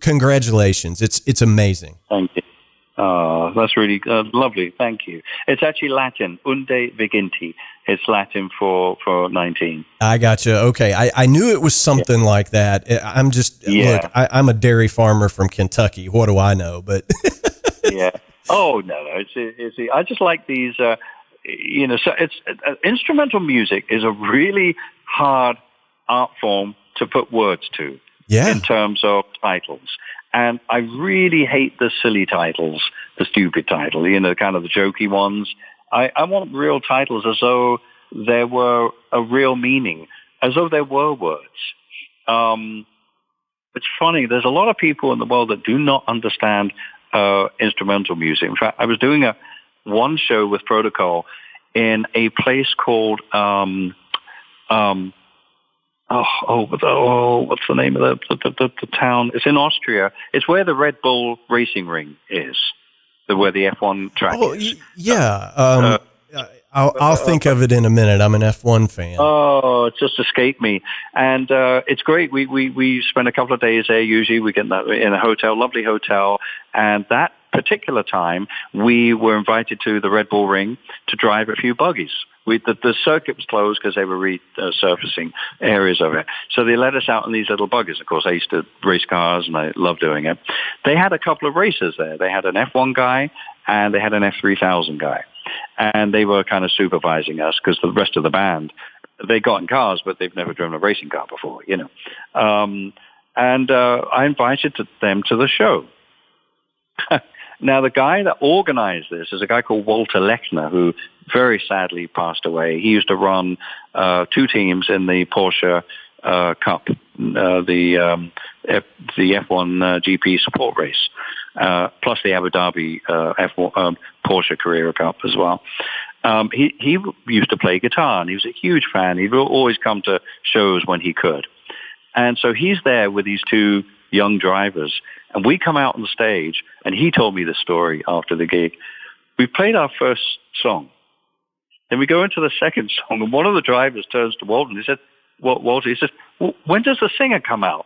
Congratulations. It's amazing. Thank you. That's really lovely. Thank you. It's actually Latin. Unde viginti. It's Latin for 19. I gotcha. Okay. I knew it was something like that. I'm just, look, I'm a dairy farmer from Kentucky. What do I know? But yeah. Oh, no. It's I just like these, so it's instrumental music is a really hard art form to put words to in terms of titles. And I really hate the silly titles, the stupid title, kind of the jokey ones. I want real titles as though there were a real meaning, as though there were words. It's funny, there's a lot of people in the world that do not understand instrumental music. In fact, I was doing one show with Protocol in a place called what's the name of the town? It's in Austria. It's where the Red Bull racing ring is, where the F1 track is. Yeah. I'll think of it in a minute. I'm an F1 fan. Oh, it just escaped me. And it's great. We spend a couple of days there. Usually we get in a hotel, lovely hotel. And that particular time, we were invited to the Red Bull Ring to drive a few buggies. The circuit was closed because they were resurfacing areas of it. So they let us out in these little buggies. Of course, I used to race cars, and I love doing it. They had a couple of racers there. They had an F1 guy, and they had an F3000 guy. And they were kind of supervising us because the rest of the band, they got in cars, but they've never driven a racing car before, you know. I invited them to the show. Now, the guy that organized this is a guy called Walter Lechner, who very sadly passed away. He used to run two teams in the Porsche Cup, the F1 GP support race, plus the Abu Dhabi F1 Porsche Carrera Cup as well. He used to play guitar, and he was a huge fan. He would always come to shows when he could. And so he's there with these two young drivers, and we come out on the stage, and he told me the story after the gig. We played our first song. Then we go into the second song, and one of the drivers turns to Walter, and he said, Walter, he says, when does the singer come out?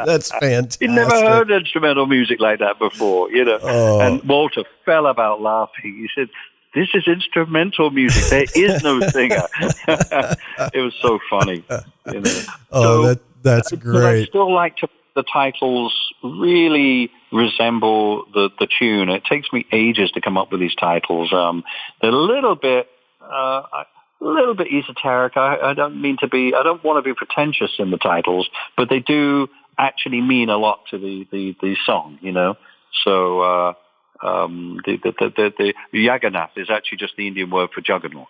That's fantastic. He'd never heard instrumental music like that before, you know. Oh. And Walter fell about laughing. He said, this is instrumental music. There is no singer. It was so funny. You know? Oh, that's great. I still like to the titles really resemble the tune. It takes me ages to come up with these titles. They're a little bit esoteric. I don't want to be pretentious in the titles, but they do actually mean a lot to the song, you know. So the Jagannath is actually just the Indian word for juggernaut.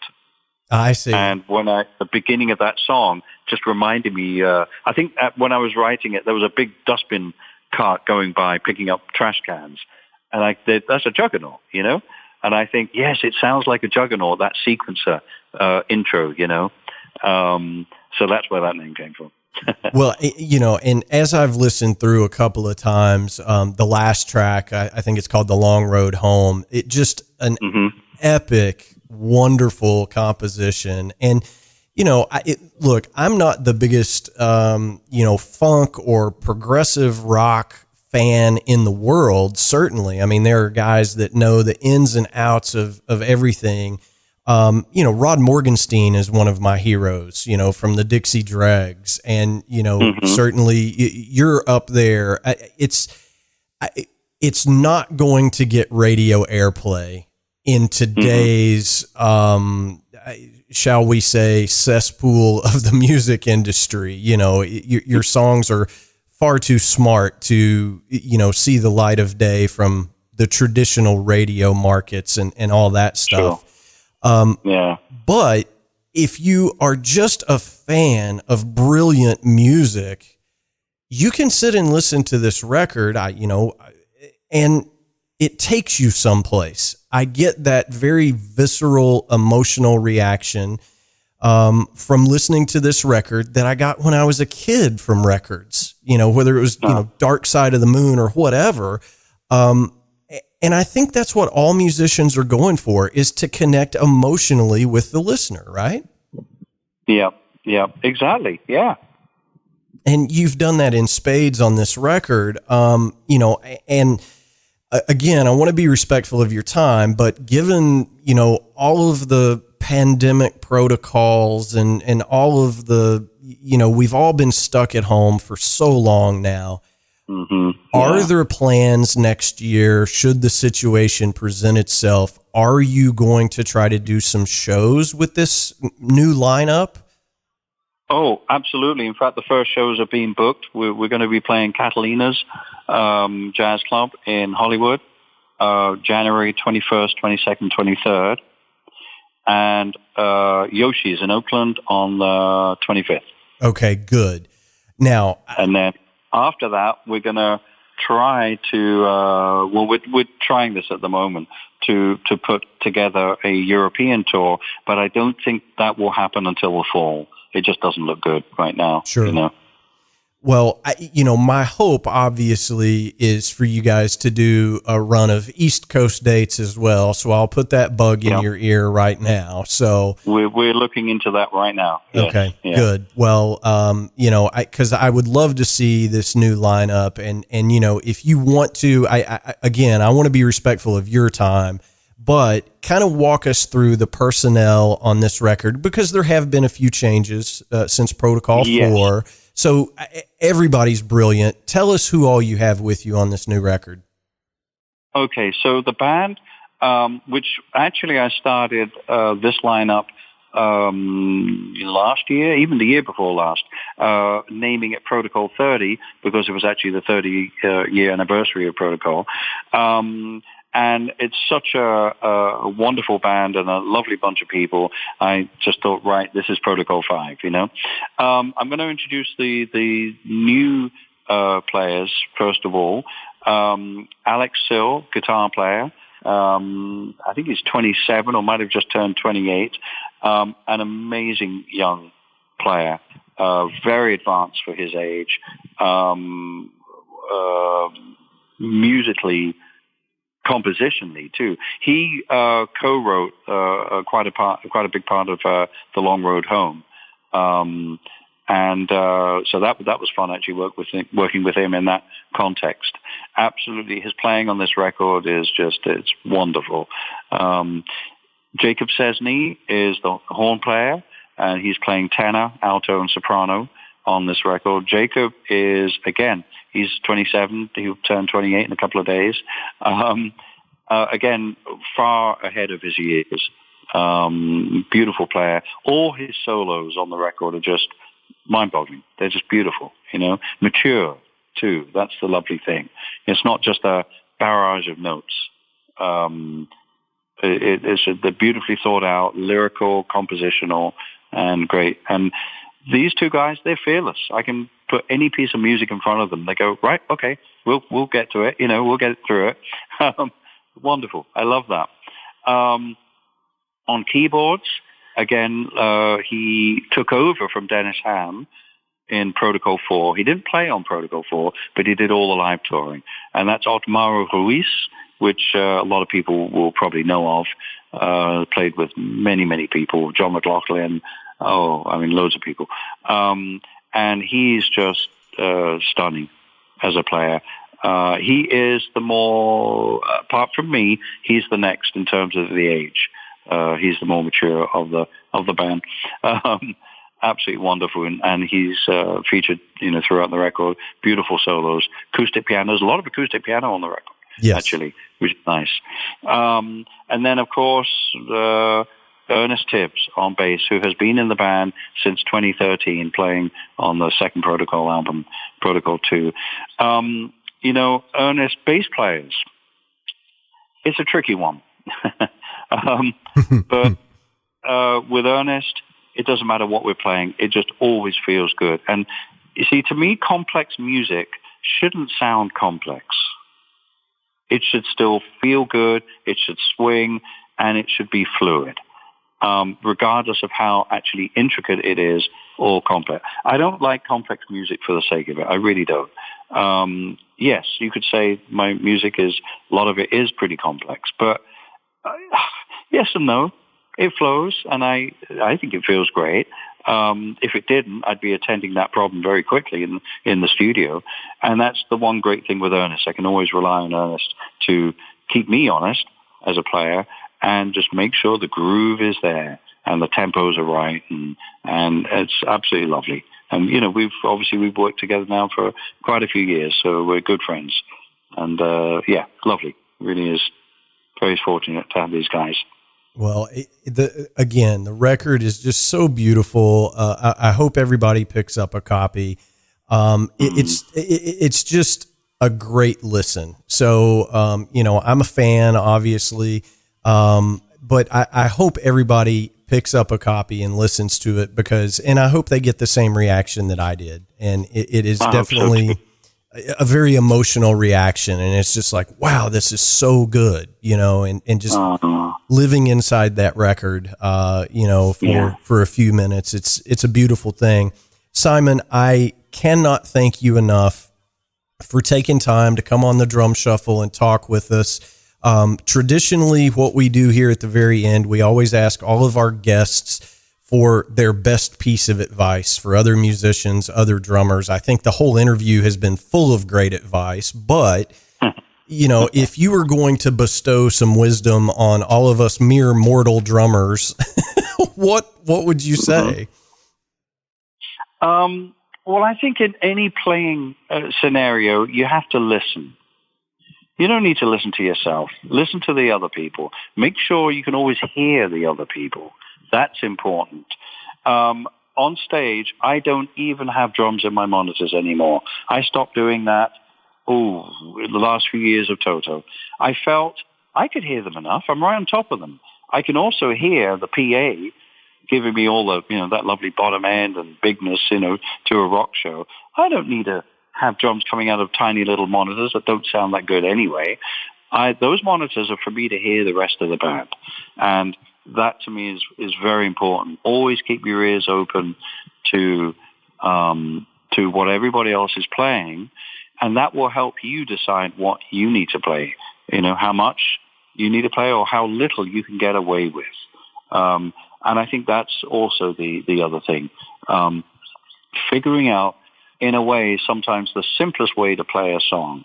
I see. And the beginning of that song just reminded me, I think when I was writing it, there was a big dustbin cart going by picking up trash cans. And that's a juggernaut, you know? And I think, yes, it sounds like a juggernaut, that sequencer intro, you know? So that's where that name came from. Well, you know, and as I've listened through a couple of times, the last track, I think it's called The Long Road Home, it just an epic, wonderful composition. And, you know, look, I'm not the biggest, funk or progressive rock fan in the world, certainly. I mean, there are guys that know the ins and outs of everything. Rod Morgenstein is one of my heroes, you know, from the Dixie Dregs. And, you know, certainly you're up there. It's not going to get radio airplay in today's, shall we say, cesspool of the music industry. You know, your songs are far too smart to, you know, see the light of day from the traditional radio markets and all that stuff. Sure. But if you are just a fan of brilliant music, you can sit and listen to this record, and it takes you someplace. I get that very visceral, emotional reaction from listening to this record that I got when I was a kid from records, you know, whether it was, Dark Side of the Moon or whatever. And I think that's what all musicians are going for, is to connect emotionally with the listener, right? Yeah, exactly. Yeah. And you've done that in spades on this record. And again, I want to be respectful of your time, but given, you know, all of the pandemic protocols and all of the, you know, we've all been stuck at home for so long now. Are there plans next year, should the situation present itself? Are you going to try to do some shows with this new lineup? Oh, absolutely. In fact, the first shows are being booked. We're going to be playing Catalina's Jazz Club in Hollywood, January 21st, 22nd, 23rd, and Yoshi's in Oakland on the 25th. Okay, good. Now, and then after that, we're going to try to, we're trying this at the moment, to put together a European tour, but I don't think that will happen until the fall. It just doesn't look good right now. Sure. You know? Well, my hope obviously is for you guys to do a run of East Coast dates as well. So I'll put that bug in your ear right now. So we're looking into that right now. Yes. Okay, yeah. Good. Well, because I would love to see this new lineup, and if you want to, I want to be respectful of your time, but kind of walk us through the personnel on this record, because there have been a few changes since Protocol 4. So everybody's brilliant. Tell us who all you have with you on this new record. Okay, so the band, which actually I started this lineup last year, even the year before last, naming it Protocol 30 because it was actually the 30-year anniversary of Protocol. And it's such a wonderful band and a lovely bunch of people. I just thought, right, this is Protocol 5, I'm going to introduce the new players, first of all. Alex Sill, guitar player. I think he's 27 or might have just turned 28. An amazing young player, very advanced for his age. Musically, compositionally too. He co-wrote quite a big part of The Long Road Home, and so that was fun actually working with him in that context. Absolutely, his playing on this record is it's wonderful. Jacob Cesny is the horn player, and he's playing tenor, alto, and soprano on this record. Jacob is, again, he's 27. He'll turn 28 in a couple of days. Again, far ahead of his years. Beautiful player. All his solos on the record are just mind-boggling. They're just beautiful, Mature, too. That's the lovely thing. It's not just a barrage of notes. They're beautifully thought out, lyrical, compositional, and great. And these two guys, they're fearless. I can put any piece of music in front of them. They go, right, okay, we'll get to it. We'll get through it. Wonderful. I love that. On keyboards, again, he took over from Dennis Ham in Protocol 4. He didn't play on Protocol 4, but he did all the live touring. And that's Otmaro Ruiz, which a lot of people will probably know of. Played with many, many people. John McLaughlin. Loads of people. And he's just stunning as a player. He is the more, apart from me, he's the next in terms of the age. He's the more mature of the band. Absolutely wonderful, and he's featured, throughout the record. Beautiful solos, acoustic pianos, a lot of acoustic piano on the record. Yes. Actually, which is nice. And then, of course, Ernest Tibbs on bass, who has been in the band since 2013, playing on the second Protocol album, Protocol 2. Ernest bass players, it's a tricky one. But with Ernest, it doesn't matter what we're playing. It just always feels good. And you see, to me, complex music shouldn't sound complex. It should still feel good. It should swing, and it should be fluid, regardless of how actually intricate it is or complex. I don't like complex music for the sake of it. I really don't. Yes, you could say my music a lot of it is pretty complex, but yes and no. It flows, and I think it feels great. If it didn't, I'd be attending that problem very quickly in the studio. And that's the one great thing with Ernest. I can always rely on Ernest to keep me honest as a player and just make sure the groove is there and the tempos are right, and it's absolutely lovely. And we've worked together now for quite a few years, so we're good friends. And lovely. Really is very fortunate to have these guys. Well, the record is just so beautiful. I hope everybody picks up a copy. It's just a great listen. So, I'm a fan, obviously, but I hope everybody picks up a copy and listens to it and I hope they get the same reaction that I did. And it is definitely a very emotional reaction. And it's just like, wow, this is so good, you know, and just living inside that record, you know, for a few minutes. It's a beautiful thing. Simon, I cannot thank you enough for taking time to come on the Drum Shuffle and talk with us. Traditionally, what we do here at the very end, we always ask all of our guests for their best piece of advice for other musicians, other drummers. I think the whole interview has been full of great advice, but you know, if you were going to bestow some wisdom on all of us mere mortal drummers, what would you say? Well, I think in any playing scenario, you have to listen. You don't need to listen to yourself. Listen to the other people. Make sure you can always hear the other people. That's important. On stage, I don't even have drums in my monitors anymore. I stopped doing that, in the last few years of Toto. I felt I could hear them enough. I'm right on top of them. I can also hear the PA giving me all the, you know, that lovely bottom end and bigness, you know, to a rock show. I don't need to have drums coming out of tiny little monitors that don't sound that good anyway. Those monitors are for me to hear the rest of the band. And that to me is very important. Always keep your ears open to what everybody else is playing, and that will help you decide what you need to play. You know, how much you need to play or how little you can get away with. And I think that's also the other thing. Figuring out, in a way, sometimes the simplest way to play a song,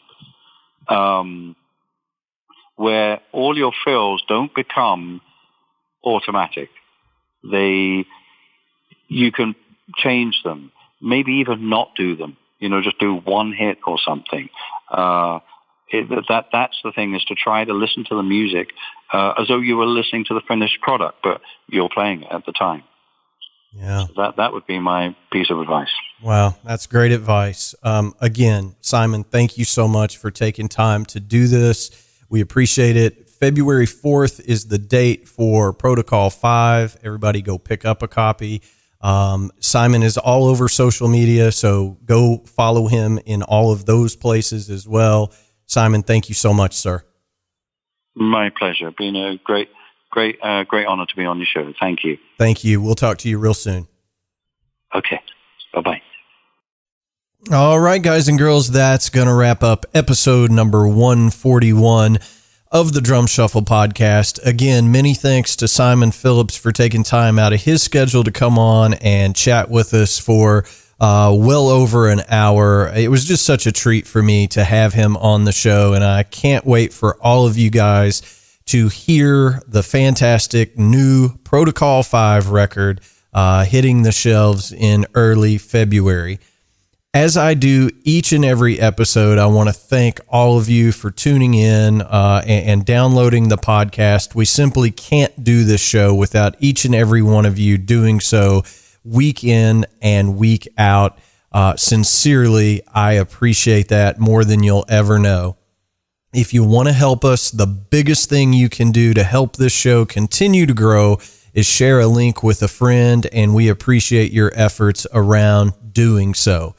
where all your fills don't become automatic. You can change them, maybe even not do them, you know, just do one hit or something. That's the thing, is to try to listen to the music as though you were listening to the finished product, but you're playing it at the time. Yeah. So that would be my piece of advice. Wow, that's great advice. Again, Simon, thank you so much for taking time to do this. We appreciate it. February 4th is the date for Protocol 5. Everybody go pick up a copy. Simon is all over social media, so go follow him in all of those places as well. Simon, thank you so much, sir. My pleasure. Been a great honor to be on your show. Thank you. Thank you. We'll talk to you real soon. Okay. Bye-bye. All right, guys and girls, that's going to wrap up episode number 141 of the Drum Shuffle podcast. Again, many thanks to Simon Phillips for taking time out of his schedule to come on and chat with us for well over an hour. It was just such a treat for me to have him on the show, and I can't wait for all of you guys to hear the fantastic new Protocol 5 record hitting the shelves in early February. As I do each and every episode, I want to thank all of you for tuning in and downloading the podcast. We simply can't do this show without each and every one of you doing so week in and week out. Sincerely, I appreciate that more than you'll ever know. If you want to help us, the biggest thing you can do to help this show continue to grow is share a link with a friend, and we appreciate your efforts around doing so.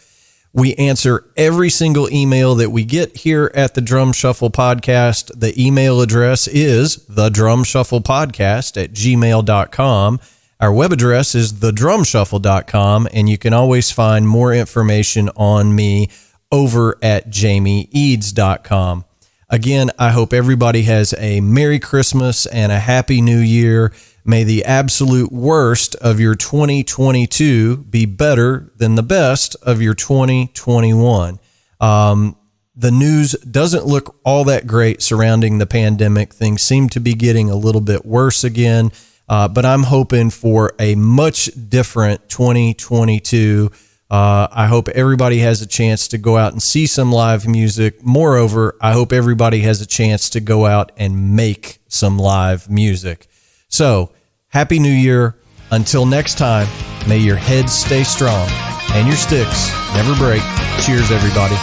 We answer every single email that we get here at the Drum Shuffle Podcast. The email address is thedrumshufflepodcast@gmail.com. Our web address is thedrumshuffle.com, and you can always find more information on me over at jamieeads.com. Again, I hope everybody has a Merry Christmas and a Happy New Year. May the absolute worst of your 2022 be better than the best of your 2021. The news doesn't look all that great surrounding the pandemic. Things seem to be getting a little bit worse again, but I'm hoping for a much different 2022. I hope everybody has a chance to go out and see some live music. Moreover, I hope everybody has a chance to go out and make some live music. So, Happy New Year. Until next time, may your heads stay strong and your sticks never break. Cheers, everybody.